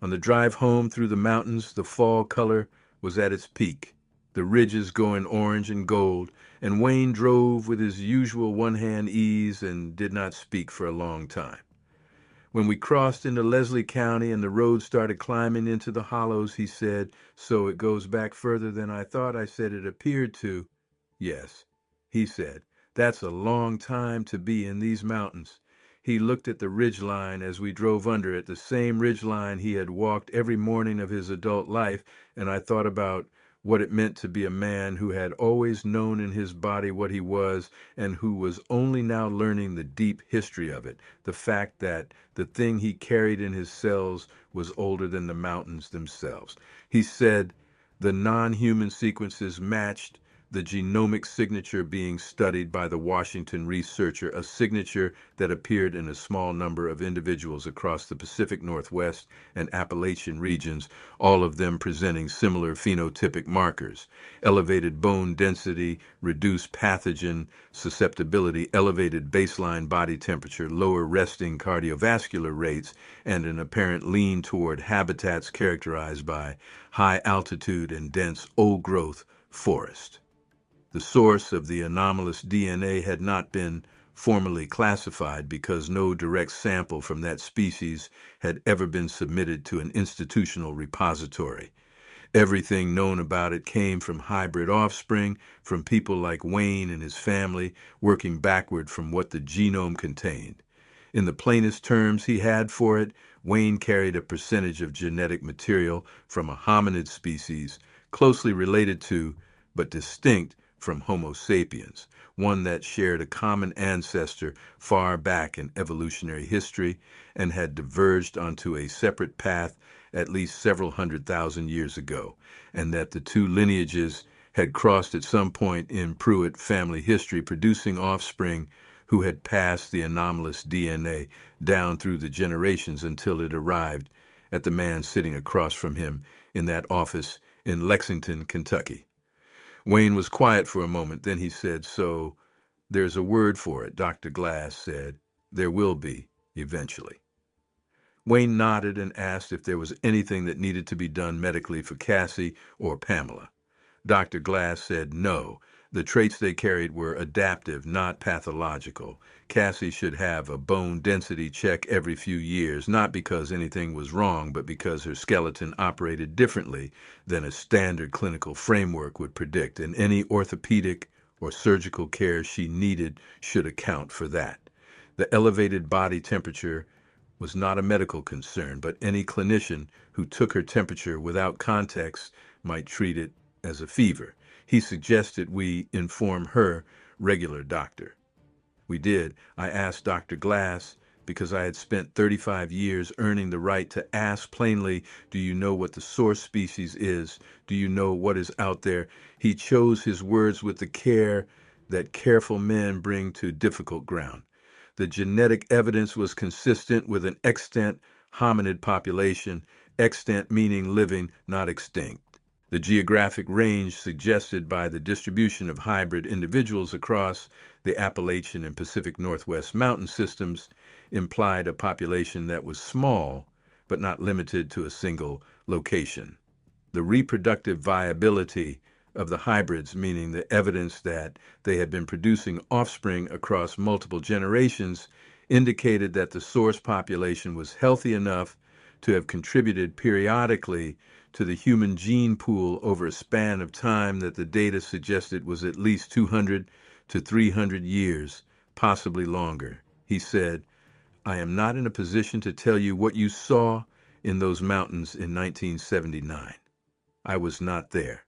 On the drive home through the mountains, the fall color was at its peak, the ridges going orange and gold, and Wayne drove with his usual one-hand ease and did not speak for a long time. When we crossed into Leslie County and the road started climbing into the hollows, he said, "So it goes back further than I thought." I said, "It appeared to." "Yes," he said, "that's a long time to be in these mountains." He looked at the ridge line as we drove under it, the same ridge line he had walked every morning of his adult life, and I thought about what it meant to be a man who had always known in his body what he was and who was only now learning the deep history of it, the fact that the thing he carried in his cells was older than the mountains themselves. He said the non-human sequences matched the genomic signature being studied by the Washington researcher, a signature that appeared in a small number of individuals across the Pacific Northwest and Appalachian regions, all of them presenting similar phenotypic markers: elevated bone density, reduced pathogen susceptibility, elevated baseline body temperature, lower resting cardiovascular rates, and an apparent lean toward habitats characterized by high altitude and dense old-growth forest. The source of the anomalous DNA had not been formally classified because no direct sample from that species had ever been submitted to an institutional repository. Everything known about it came from hybrid offspring, from people like Wayne and his family, working backward from what the genome contained. In the plainest terms he had for it, Wayne carried a percentage of genetic material from a hominid species closely related to, but distinct from Homo sapiens, one that shared a common ancestor far back in evolutionary history and had diverged onto a separate path at least several 100,000 years ago, and that the two lineages had crossed at some point in Pruitt family history, producing offspring who had passed the anomalous DNA down through the generations until it arrived at the man sitting across from him in that office in Lexington, Kentucky. Wayne was quiet for a moment. Then he said, "So there's a word for it," Dr. Glass said. "There will be, eventually." Wayne nodded and asked if there was anything that needed to be done medically for Cassie or Pamela. Dr. Glass said no. The traits they carried were adaptive, not pathological. Cassie should have a bone density check every few years, not because anything was wrong, but because her skeleton operated differently than a standard clinical framework would predict, and any orthopedic or surgical care she needed should account for that. The elevated body temperature was not a medical concern, but any clinician who took her temperature without context might treat it as a fever. He suggested we inform her regular doctor. We did. I asked Dr. Glass because I had spent 35 years earning the right to ask plainly, "Do you know what the source species is? Do you know what is out there?" He chose his words with the care that careful men bring to difficult ground. The genetic evidence was consistent with an extant hominid population, extant meaning living, not extinct. The geographic range suggested by the distribution of hybrid individuals across the Appalachian and Pacific Northwest mountain systems implied a population that was small, but not limited to a single location. The reproductive viability of the hybrids, meaning the evidence that they had been producing offspring across multiple generations, indicated that the source population was healthy enough to have contributed periodically to the human gene pool over a span of time that the data suggested was at least 200 to 300 years, possibly longer. He said, I am not in a position to tell you what you saw in those mountains in 1979. I was not there.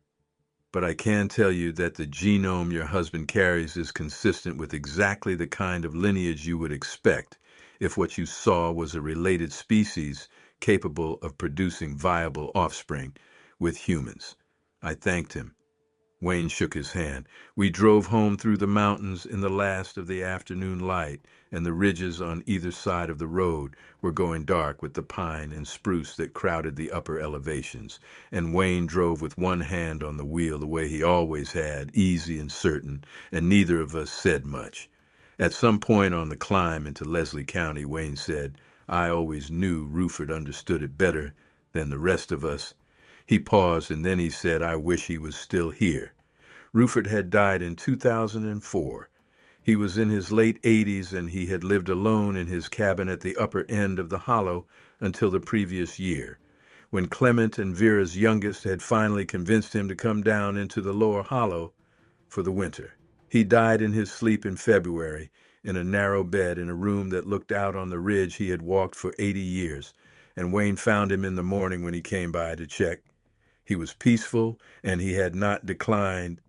But I can tell you that the genome your husband carries is consistent with exactly the kind of lineage you would expect if what you saw was a related species capable of producing viable offspring with humans. I thanked him. Wayne shook his hand. We drove home through the mountains in the last of the afternoon light, and the ridges on either side of the road were going dark with the pine and spruce that crowded the upper elevations, and Wayne drove with one hand on the wheel the way he always had, easy and certain, and neither of us said much. At some point on the climb into Leslie County, Wayne said, I always knew Ruford understood it better than the rest of us. He paused, and then he said, I wish he was still here. Ruford had died in 2004. He was in his late 80s, and he had lived alone in his cabin at the upper end of the hollow until the previous year, when Clement and Vera's youngest had finally convinced him to come down into the lower hollow for the winter. He died in his sleep in February, in a narrow bed in a room that looked out on the ridge he had walked for 80 years, and Wayne found him in the morning when he came by to check. He was peaceful, and he had not declined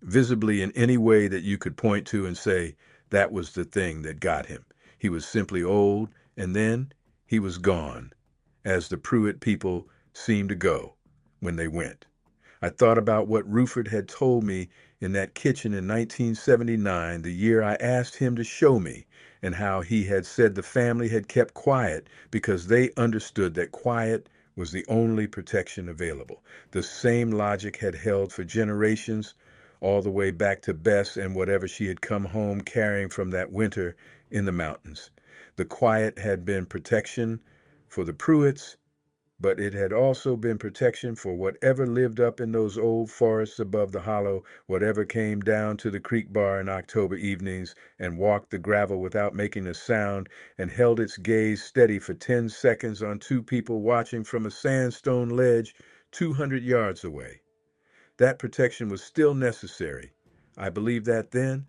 visibly in any way that you could point to and say that was the thing that got him. He was simply old, and then he was gone, as the Pruitt people seemed to go when they went. I thought about what Ruford had told me in that kitchen in 1979, the year I asked him to show me, and how he had said the family had kept quiet because they understood that quiet was the only protection available. The same logic had held for generations, all the way back to Bess and whatever she had come home carrying from that winter in the mountains. The quiet had been protection for the Pruitts, but it had also been protection for whatever lived up in those old forests above the hollow, whatever came down to the creek bar in October evenings and walked the gravel without making a sound and held its gaze steady for 10 seconds on two people watching from a sandstone ledge 200 yards away. That protection was still necessary. I believed that then,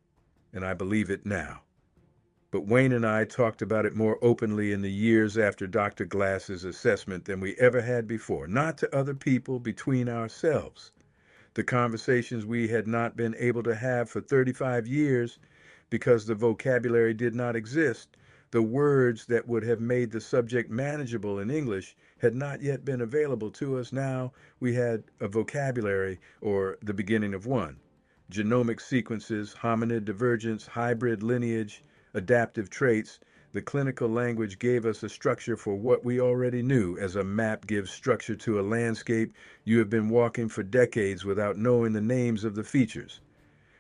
and I believe it now. But Wayne and I talked about it more openly in the years after Dr. Glass's assessment than we ever had before, not to other people, between ourselves. The conversations we had not been able to have for 35 years because the vocabulary did not exist. The words that would have made the subject manageable in English had not yet been available to us. Now we had a vocabulary, or the beginning of one. Genomic sequences, hominid divergence, hybrid lineage, adaptive traits. The clinical language gave us a structure for what we already knew, as a map gives structure to a landscape you have been walking for decades without knowing the names of the features.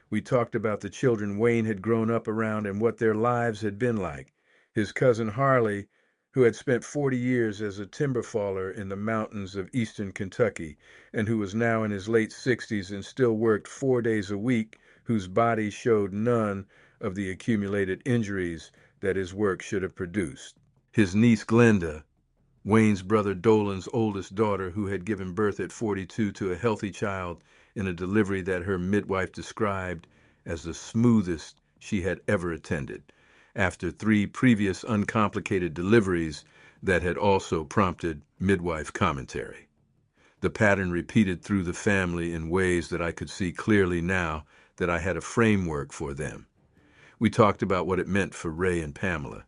We talked about the children Wayne had grown up around and what their lives had been like. His cousin Harley, who had spent 40 years as a timber faller in the mountains of eastern Kentucky, and who was now in his late 60s and still worked 4 days a week, whose body showed none of the accumulated injuries that his work should have produced. His niece Glenda, Wayne's brother Dolan's oldest daughter, who had given birth at 42 to a healthy child in a delivery that her midwife described as the smoothest she had ever attended, after 3 previous uncomplicated deliveries that had also prompted midwife commentary. The pattern repeated through the family in ways that I could see clearly now that I had a framework for them. We talked about what it meant for Ray and Pamela.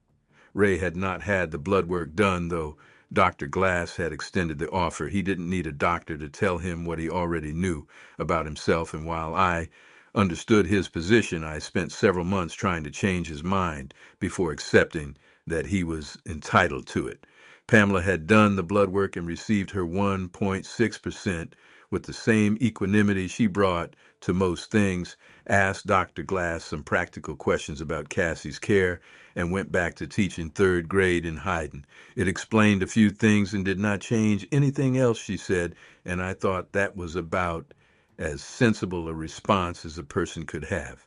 Ray had not had the blood work done, though Dr. Glass had extended the offer. He didn't need a doctor to tell him what he already knew about himself, and while I understood his position, I spent several months trying to change his mind before accepting that he was entitled to it. Pamela had done the blood work and received her 1.6% with the same equanimity she brought to most things, asked Dr. Glass some practical questions about Cassie's care, and went back to teaching 3rd grade in Haydn. It explained a few things and did not change anything else, she said, and I thought that was about as sensible a response as a person could have.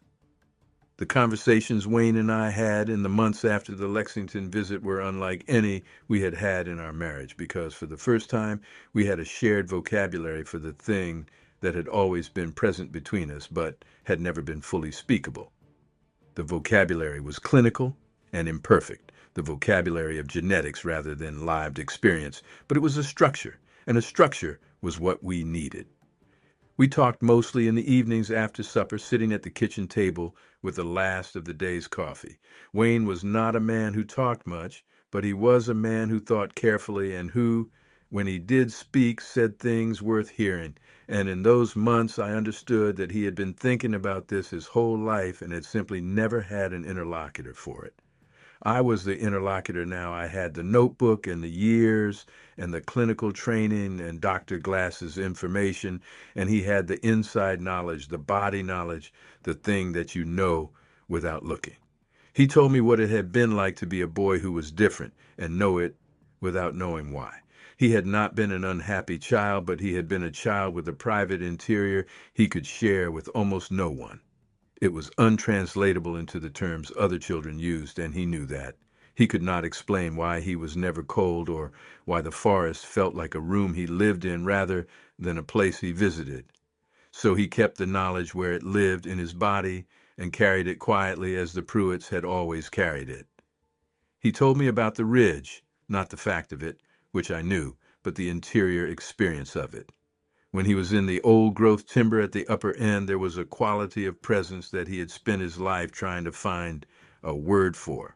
The conversations Wayne and I had in the months after the Lexington visit were unlike any we had had in our marriage because for the first time we had a shared vocabulary for the thing that had always been present between us but had never been fully speakable. The vocabulary was clinical and imperfect, the vocabulary of genetics rather than lived experience, but it was a structure, and a structure was what we needed. We talked mostly in the evenings after supper, sitting at the kitchen table with the last of the day's coffee. Wayne was not a man who talked much, but he was a man who thought carefully and who, when he did speak, said things worth hearing. And in those months, I understood that he had been thinking about this his whole life and had simply never had an interlocutor for it. I was the interlocutor now. I had the notebook and the years and the clinical training and Dr. Glass's information, and he had the inside knowledge, the body knowledge, the thing that you know without looking. He told me what it had been like to be a boy who was different and know it without knowing why. He had not been an unhappy child, but he had been a child with a private interior he could share with almost no one. It was untranslatable into the terms other children used, and he knew that. He could not explain why he was never cold or why the forest felt like a room he lived in rather than a place he visited. So he kept the knowledge where it lived in his body and carried it quietly as the Pruitts had always carried it. He told me about the ridge, not the fact of it, which I knew, but the interior experience of it. When he was in the old-growth timber at the upper end, there was a quality of presence that he had spent his life trying to find a word for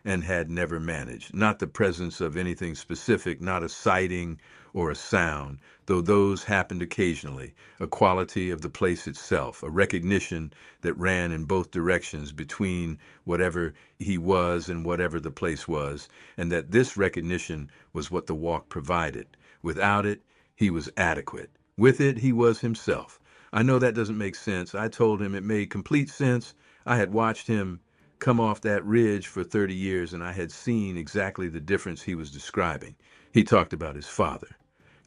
and had never managed. Not the presence of anything specific, not a sighting or a sound, though those happened occasionally, a quality of the place itself, a recognition that ran in both directions between whatever he was and whatever the place was, and that this recognition was what the walk provided. Without it, he was adequate. With it, he was himself. I know that doesn't make sense. I told him it made complete sense. I had watched him come off that ridge for 30 years, and I had seen exactly the difference he was describing. He talked about his father.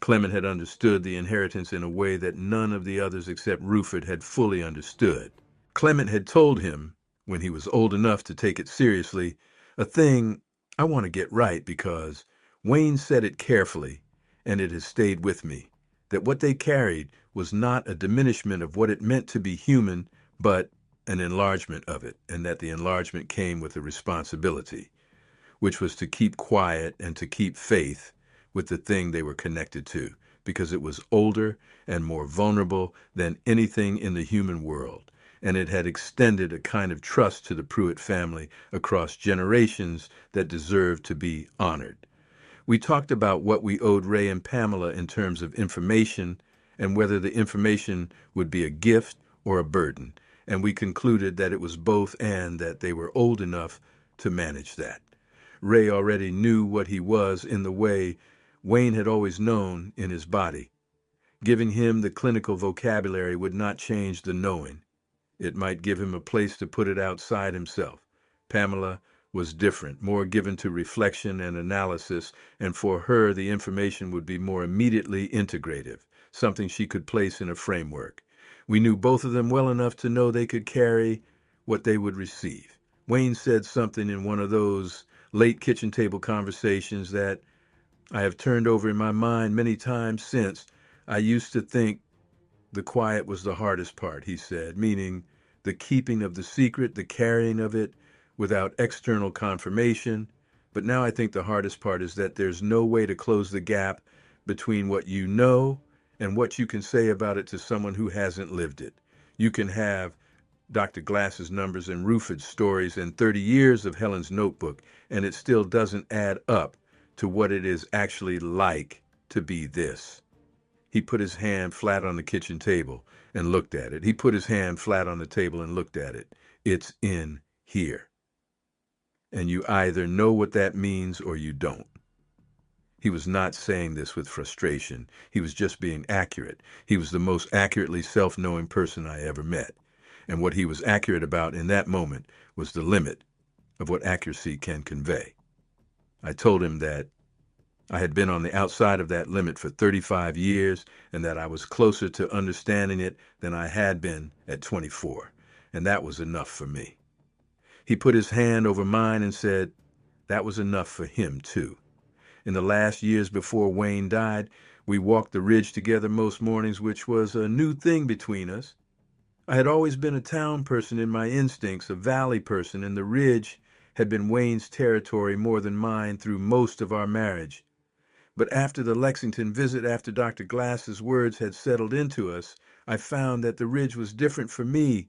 Clement had understood the inheritance in a way that none of the others except Ruford had fully understood. Clement had told him, when he was old enough to take it seriously, a thing I want to get right because Wayne said it carefully, and it has stayed with me, that what they carried was not a diminishment of what it meant to be human, but an enlargement of it, and that the enlargement came with a responsibility, which was to keep quiet and to keep faith with the thing they were connected to, because it was older and more vulnerable than anything in the human world, and it had extended a kind of trust to the Pruitt family across generations that deserved to be honored. We talked about what we owed Ray and Pamela in terms of information and whether the information would be a gift or a burden, and we concluded that it was both and that they were old enough to manage that. Ray already knew what he was in the way Wayne had always known in his body. Giving him the clinical vocabulary would not change the knowing. It might give him a place to put it outside himself. Pamela was different, more given to reflection and analysis, and for her the information would be more immediately integrative, something she could place in a framework. We knew both of them well enough to know they could carry what they would receive. Wayne said something in one of those late kitchen table conversations that I have turned over in my mind many times since. I used to think the quiet was the hardest part, he said, meaning the keeping of the secret, the carrying of it without external confirmation. But now I think the hardest part is that there's no way to close the gap between what you know and what you can say about it to someone who hasn't lived it. You can have Dr. Glass's numbers and Ruford's stories and 30 years of Helen's notebook, and it still doesn't add up to what it is actually like to be this. He put his hand flat on the kitchen table and looked at it. He put his hand flat on the table and looked at it. It's in here. And you either know what that means or you don't. He was not saying this with frustration. He was just being accurate. He was the most accurately self-knowing person I ever met. And what he was accurate about in that moment was the limit of what accuracy can convey. I told him that I had been on the outside of that limit for 35 years and that I was closer to understanding it than I had been at 24. And that was enough for me. He put his hand over mine and said, that was enough for him, too. In the last years before Wayne died, we walked the ridge together most mornings, which was a new thing between us. I had always been a town person in my instincts, a valley person, and the ridge had been Wayne's territory more than mine through most of our marriage. But after the Lexington visit, after Dr. Glass's words had settled into us, I found that the ridge was different for me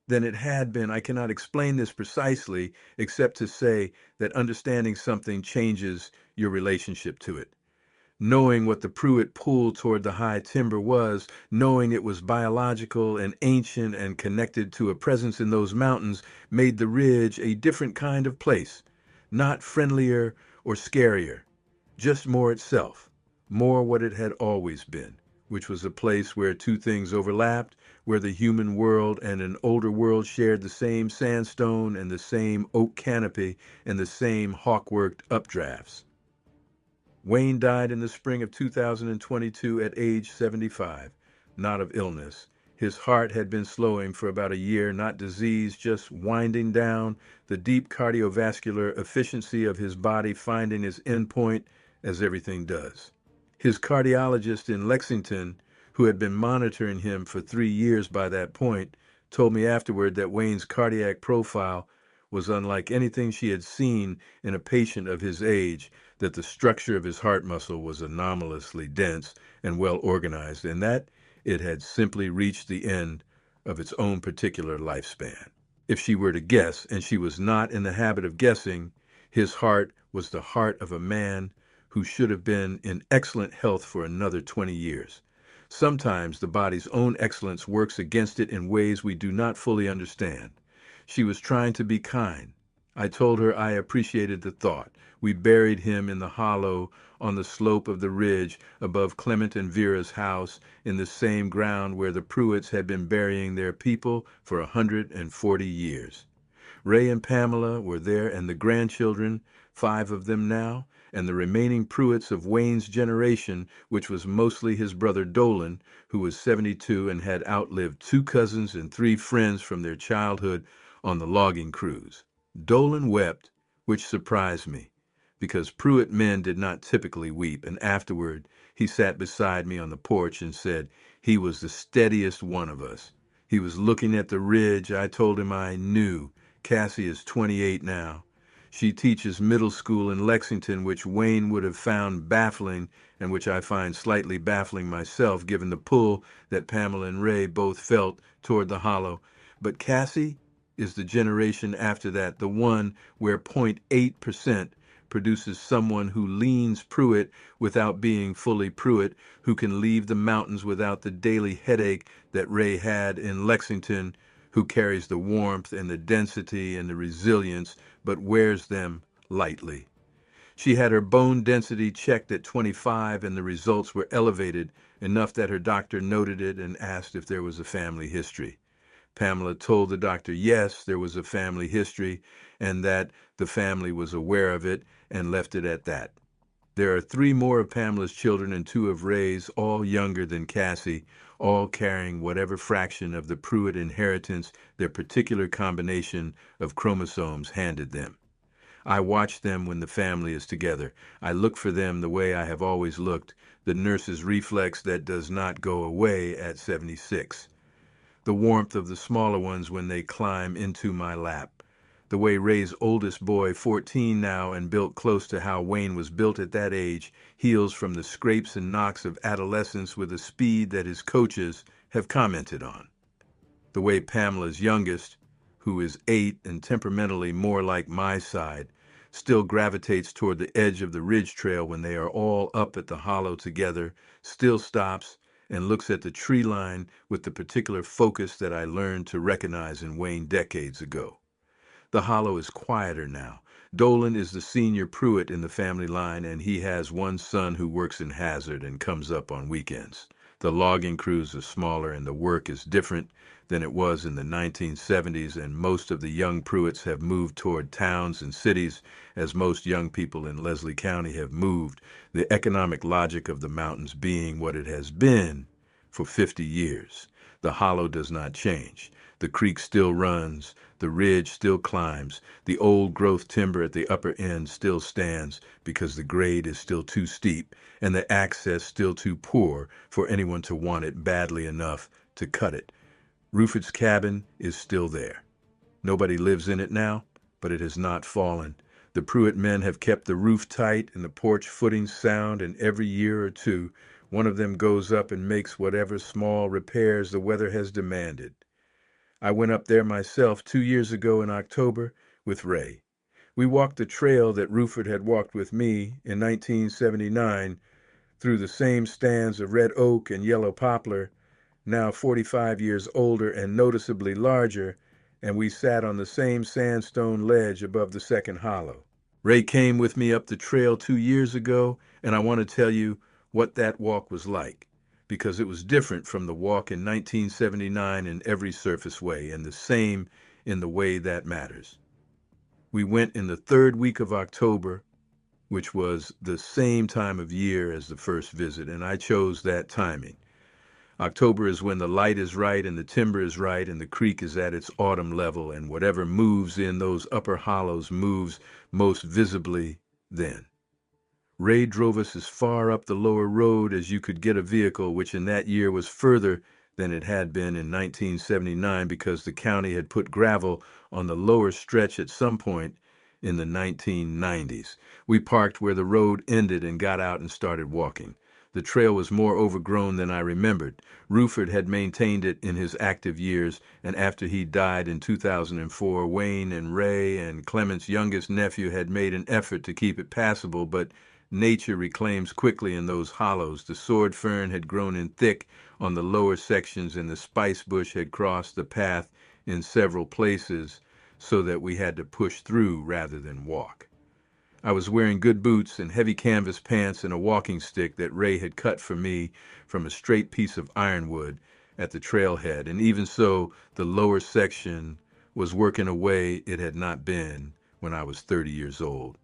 than it had been. I cannot explain this precisely, except to say that understanding something changes your relationship to it. Knowing what the Pruitt pull toward the high timber was, knowing it was biological and ancient and connected to a presence in those mountains, made the ridge a different kind of place, not friendlier or scarier, just more itself, more what it had always been, which was a place where two things overlapped, where the human world and an older world shared the same sandstone and the same oak canopy and the same hawk-worked updrafts. Wayne died in the spring of 2022 at age 75, not of illness. His heart had been slowing for about a year, not disease, just winding down, the deep cardiovascular efficiency of his body finding its endpoint, as everything does. His cardiologist in Lexington, who had been monitoring him for 3 years by that point, told me afterward that Wayne's cardiac profile was unlike anything she had seen in a patient of his age, that the structure of his heart muscle was anomalously dense and well organized, and that it had simply reached the end of its own particular lifespan. If she were to guess, and she was not in the habit of guessing, his heart was the heart of a man who should have been in excellent health for another 20 years. Sometimes the body's own excellence works against it in ways we do not fully understand. She was trying to be kind. I told her I appreciated the thought. We buried him in the hollow on the slope of the ridge above Clement and Vera's house, in the same ground where the Pruitts had been burying their people for 140 years. Ray and Pamela were there, and the grandchildren, 5 of them now, and the remaining Pruitts of Wayne's generation, which was mostly his brother Dolan, who was 72 and had outlived 2 cousins and 3 friends from their childhood on the logging crews. Dolan wept, which surprised me, because Pruitt men did not typically weep, and afterward he sat beside me on the porch and said he was the steadiest one of us. He was looking at the ridge. I told him I knew. Cassie is 28 now. She teaches middle school in Lexington, which Wayne would have found baffling, and which I find slightly baffling myself, given the pull that Pamela and Ray both felt toward the hollow. But Cassie is the generation after that, the one where 0.8% produces someone who leans Pruitt without being fully Pruitt, who can leave the mountains without the daily headache that Ray had in Lexington, who carries the warmth and the density and the resilience, but wears them lightly. She had her bone density checked at 25, and the results were elevated enough that her doctor noted it and asked if there was a family history. Pamela told the doctor yes, there was a family history, and that the family was aware of it, and left it at that. There are 3 more of Pamela's children and 2 of Ray's, all younger than Cassie, all carrying whatever fraction of the Pruitt inheritance their particular combination of chromosomes handed them. I watch them when the family is together. I look for them the way I have always looked, the nurse's reflex that does not go away at 76. The warmth of the smaller ones when they climb into my lap. The way Ray's oldest boy, 14 now and built close to how Wayne was built at that age, heals from the scrapes and knocks of adolescence with a speed that his coaches have commented on. The way Pamela's youngest, who is 8 and temperamentally more like my side, still gravitates toward the edge of the ridge trail when they are all up at the hollow together, still stops and looks at the tree line with the particular focus that I learned to recognize in Wayne decades ago. The hollow is quieter now. Dolan is the senior Pruitt in the family line, and he has one son who works in Hazard and comes up on weekends. The logging crews are smaller, and the work is different than it was in the 1970s, and most of the young Pruitts have moved toward towns and cities, as most young people in Leslie County have moved, the economic logic of the mountains being what it has been for 50 years. The hollow does not change. The creek still runs, the ridge still climbs, the old growth timber at the upper end still stands because the grade is still too steep and the access still too poor for anyone to want it badly enough to cut it. Rupert's cabin is still there. Nobody lives in it now, but it has not fallen. The Pruitt men have kept the roof tight and the porch footings sound, and every year or two, one of them goes up and makes whatever small repairs the weather has demanded. I went up there myself 2 years ago in October with Ray. We walked the trail that Rupert had walked with me in 1979 through the same stands of red oak and yellow poplar, now 45 years older and noticeably larger, and we sat on the same sandstone ledge above the second hollow. Ray came with me up the trail 2 years ago, and I want to tell you what that walk was like, because it was different from the walk in 1979 in every surface way, and the same in the way that matters. We went in the third week of October, which was the same time of year as the first visit, and I chose that timing. October is when the light is right and the timber is right and the creek is at its autumn level, and whatever moves in those upper hollows moves most visibly then. Ray drove us as far up the lower road as you could get a vehicle, which in that year was further than it had been in 1979 because the county had put gravel on the lower stretch at some point in the 1990s. We parked where the road ended and got out and started walking. The trail was more overgrown than I remembered. Rupert had maintained it in his active years, and after he died in 2004, Wayne and Ray and Clement's youngest nephew had made an effort to keep it passable, but nature reclaims quickly in those hollows. The sword fern had grown in thick on the lower sections, and the spice bush had crossed the path in several places so that we had to push through rather than walk. I was wearing good boots and heavy canvas pants and a walking stick that Ray had cut for me from a straight piece of ironwood at the trailhead, and even so, the lower section was working a way it had not been when I was 30 years old.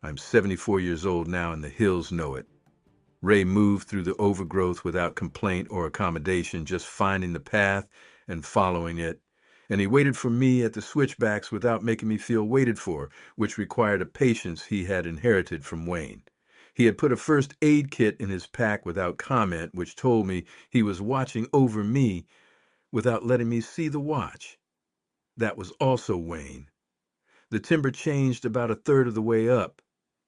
I'm 74 years old now, and the hills know it. Ray moved through the overgrowth without complaint or accommodation, just finding the path and following it. And he waited for me at the switchbacks without making me feel waited for, which required a patience he had inherited from Wayne. He had put a first aid kit in his pack without comment, which told me he was watching over me without letting me see the watch. That was also Wayne. The timber changed about a third of the way up.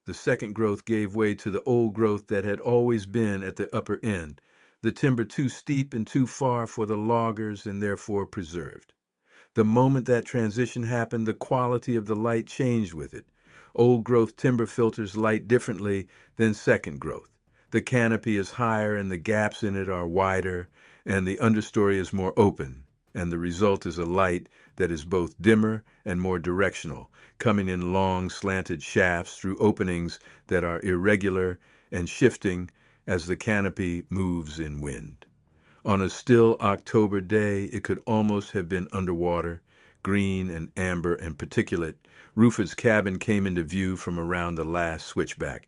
The second growth gave way to the old growth that had always been at the upper end, the timber too steep and too far for the loggers and therefore preserved. The moment that transition happened, the quality of the light changed with it. Old growth timber filters light differently than second growth. The canopy is higher and the gaps in it are wider, and the understory is more open, and the result is a light that is both dimmer and more directional, coming in long slanted shafts through openings that are irregular and shifting as the canopy moves in wind. On a still October day, it could almost have been underwater, green and amber and particulate. Rupert's cabin came into view from around the last switchback.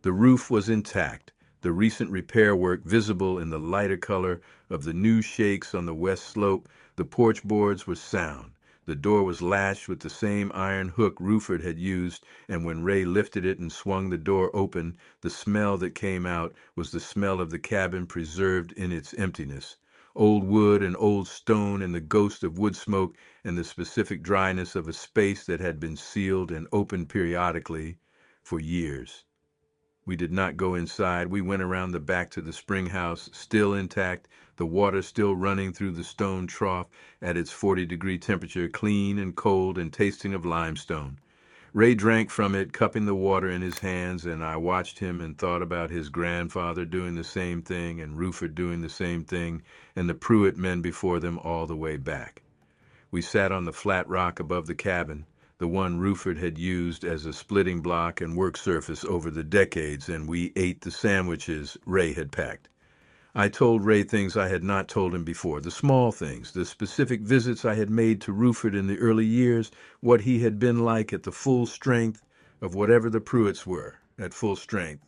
The roof was intact, the recent repair work visible in the lighter color of the new shakes on the west slope. The porch boards were sound. The door was latched with the same iron hook Rupert had used, and when Ray lifted it and swung the door open, the smell that came out was the smell of the cabin preserved in its emptiness. Old wood and old stone and the ghost of wood smoke and the specific dryness of a space that had been sealed and opened periodically for years. We did not go inside. We went around the back to the spring house, still intact, the water still running through the stone trough at its 40-degree temperature, clean and cold and tasting of limestone. Ray drank from it, cupping the water in his hands, and I watched him and thought about his grandfather doing the same thing, and Rupert doing the same thing, and the Pruitt men before them all the way back. We sat on the flat rock above the cabin, the one Rupert had used as a splitting block and work surface over the decades, and we ate the sandwiches Ray had packed. I told Ray things I had not told him before, the small things, the specific visits I had made to Rupert in the early years, what he had been like at the full strength of whatever the Pruitts were, at full strength.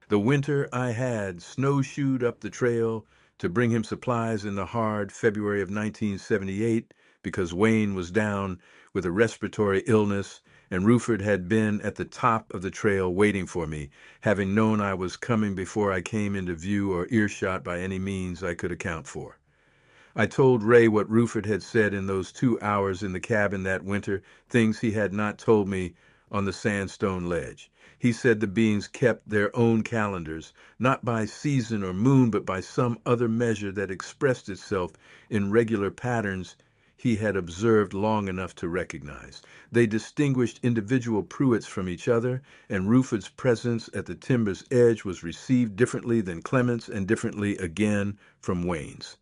The winter I had snowshoed up the trail to bring him supplies in the hard February of 1978 because Wayne was down with a respiratory illness and Ruford had been at the top of the trail waiting for me, having known I was coming before I came into view or earshot by any means I could account for. I told Ray what Ruford had said in those 2 hours in the cabin that winter, things he had not told me on the sandstone ledge. He said the beings kept their own calendars, not by season or moon, but by some other measure that expressed itself in regular patterns he had observed long enough to recognize. They distinguished individual Pruitts from each other, and Ruford's presence at the timber's edge was received differently than Clement's and differently again from Wayne's.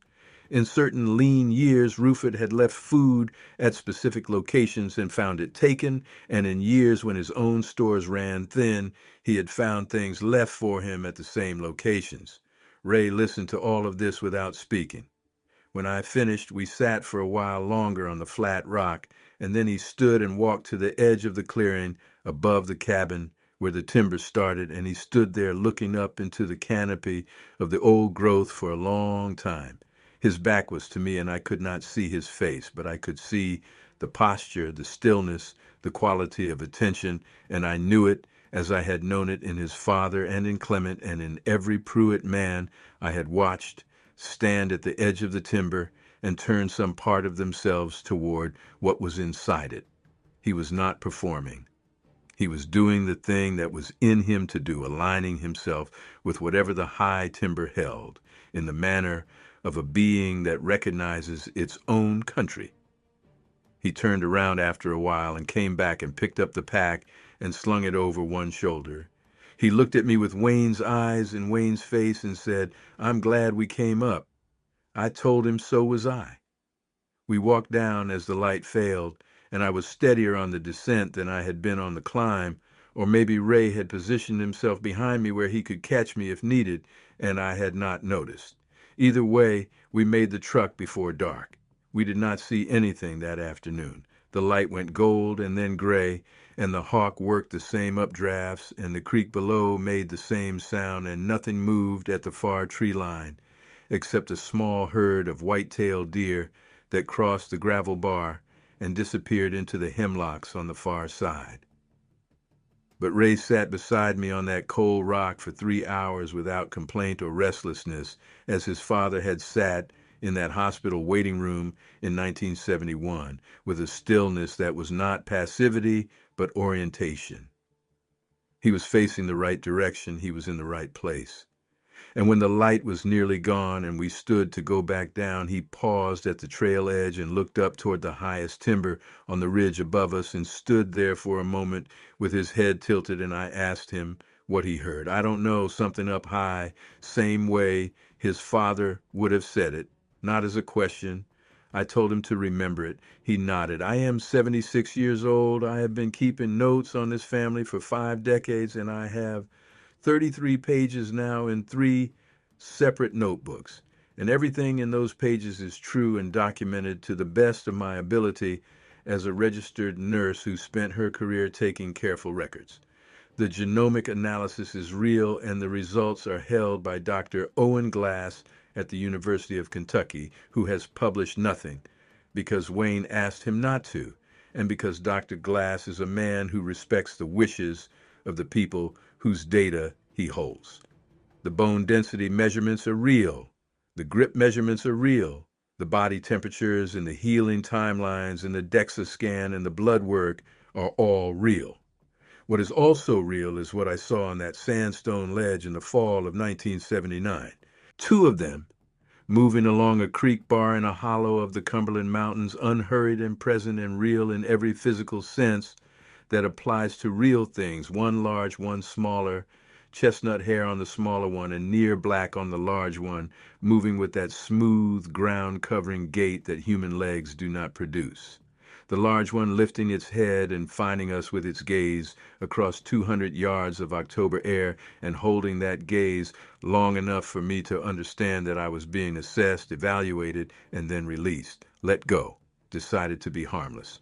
In certain lean years, Ruford had left food at specific locations and found it taken, and in years when his own stores ran thin, he had found things left for him at the same locations. Ray listened to all of this without speaking. When I finished, we sat for a while longer on the flat rock, and then he stood and walked to the edge of the clearing above the cabin where the timber started, and he stood there looking up into the canopy of the old growth for a long time. His back was to me, and I could not see his face, but I could see the posture, the stillness, the quality of attention, and I knew it as I had known it in his father and in Clement and in every Pruitt man I had watched stand at the edge of the timber and turn some part of themselves toward what was inside it. He was not performing. He was doing the thing that was in him to do, aligning himself with whatever the high timber held, in the manner of a being that recognizes its own country. He turned around after a while and came back and picked up the pack and slung it over one shoulder. He looked at me with Wayne's eyes in Wayne's face and said, "I'm glad we came up." I told him so was I. We walked down as the light failed, and I was steadier on the descent than I had been on the climb, or maybe Ray had positioned himself behind me where he could catch me if needed, and I had not noticed. Either way, we made the truck before dark. We did not see anything that afternoon. The light went gold and then gray, and the hawk worked the same updrafts, and the creek below made the same sound, and nothing moved at the far tree line, except a small herd of white-tailed deer that crossed the gravel bar and disappeared into the hemlocks on the far side. But Ray sat beside me on that cold rock for 3 hours without complaint or restlessness, as his father had sat in that hospital waiting room in 1971, with a stillness that was not passivity, but orientation. He was facing the right direction. He was in the right place. And when the light was nearly gone and we stood to go back down, he paused at the trail edge and looked up toward the highest timber on the ridge above us and stood there for a moment with his head tilted, and I asked him what he heard. I don't know, something up high, same way his father would have said it, not as a question. I told him to remember it. He nodded. I am 76 years old. I have been keeping notes on this family for 5 decades, and I have 33 pages now in 3 separate notebooks, and everything in those pages is true and documented to the best of my ability as a registered nurse who spent her career taking careful records. The genomic analysis is real, and the results are held by Dr. Owen Glass at the University of Kentucky, who has published nothing because Wayne asked him not to, and because Dr. Glass is a man who respects the wishes of the people whose data he holds. The bone density measurements are real. The grip measurements are real. The body temperatures and the healing timelines and the DEXA scan and the blood work are all real. What is also real is what I saw on that sandstone ledge in the fall of 1979. 2 of them moving along a creek bar in a hollow of the Cumberland Mountains, unhurried and present and real in every physical sense that applies to real things, one large, one smaller, chestnut hair on the smaller one and near black on the large one, moving with that smooth, ground-covering gait that human legs do not produce. The large one lifting its head and finding us with its gaze across 200 yards of October air and holding that gaze long enough for me to understand that I was being assessed, evaluated, and then released, let go, decided to be harmless.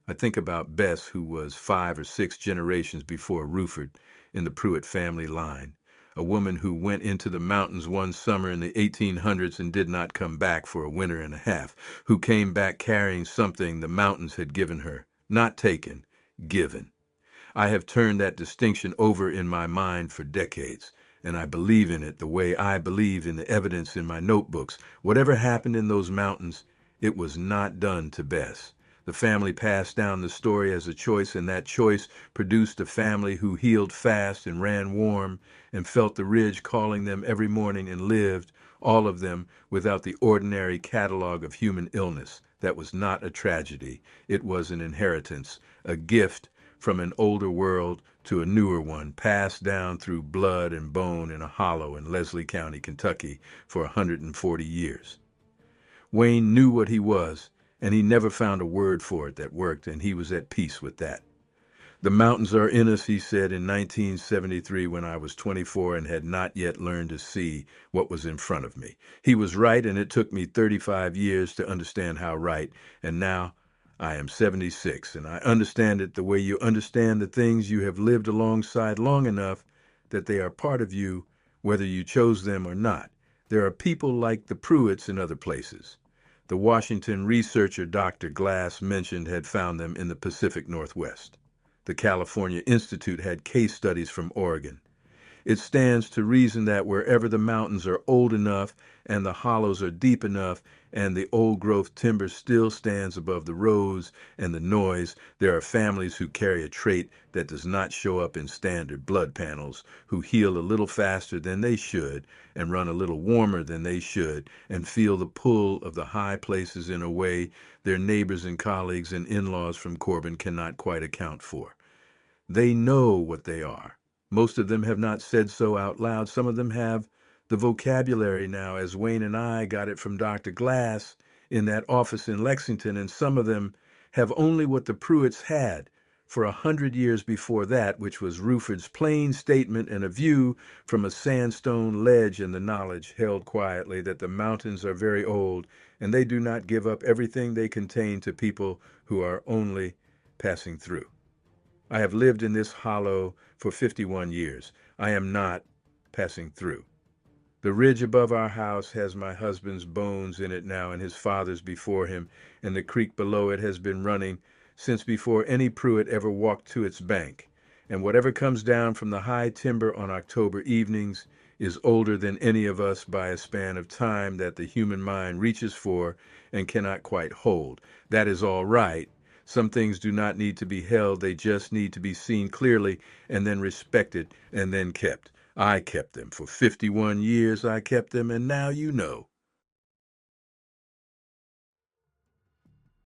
I think about Bess, who was 5 or 6 generations before Ruford in the Pruitt family line, a woman who went into the mountains one summer in the 1800s and did not come back for a winter and a half, who came back carrying something the mountains had given her, not taken, given. I have turned that distinction over in my mind for decades, and I believe in it the way I believe in the evidence in my notebooks. Whatever happened in those mountains, it was not done to Bess. The family passed down the story as a choice, and that choice produced a family who healed fast and ran warm and felt the ridge calling them every morning and lived, all of them, without the ordinary catalog of human illness. That was not a tragedy. It was an inheritance, a gift from an older world to a newer one, passed down through blood and bone in a hollow in Leslie County, Kentucky, for 140 years. Wayne knew what he was, and he never found a word for it that worked, and he was at peace with that. The mountains are in us, he said in 1973 when I was 24 and had not yet learned to see what was in front of me. He was right, and it took me 35 years to understand how right, and now I am 76, and I understand it the way you understand the things you have lived alongside long enough that they are part of you, whether you chose them or not. There are people like the Pruitts in other places. The Washington researcher Dr. Glass mentioned had found them in the Pacific Northwest. The California Institute had case studies from Oregon. It stands to reason that wherever the mountains are old enough and the hollows are deep enough and the old-growth timber still stands above the roads and the noise, there are families who carry a trait that does not show up in standard blood panels, who heal a little faster than they should and run a little warmer than they should and feel the pull of the high places in a way their neighbors and colleagues and in-laws from Corbin cannot quite account for. They know what they are. Most of them have not said so out loud. Some of them have the vocabulary now, as Wayne and I got it from Dr. Glass in that office in Lexington, and some of them have only what the Pruitts had for 100 years before that, which was Ruford's plain statement and a view from a sandstone ledge, and the knowledge held quietly that the mountains are very old, and they do not give up everything they contain to people who are only passing through. I have lived in this hollow for 51 years. I am not passing through. The ridge above our house has my husband's bones in it now and his father's before him, and the creek below it has been running since before any Pruitt ever walked to its bank. And whatever comes down from the high timber on October evenings is older than any of us by a span of time that the human mind reaches for and cannot quite hold. That is all right. Some things do not need to be held. They just need to be seen clearly and then respected and then kept. I kept them. For 51 years I kept them, and now you know.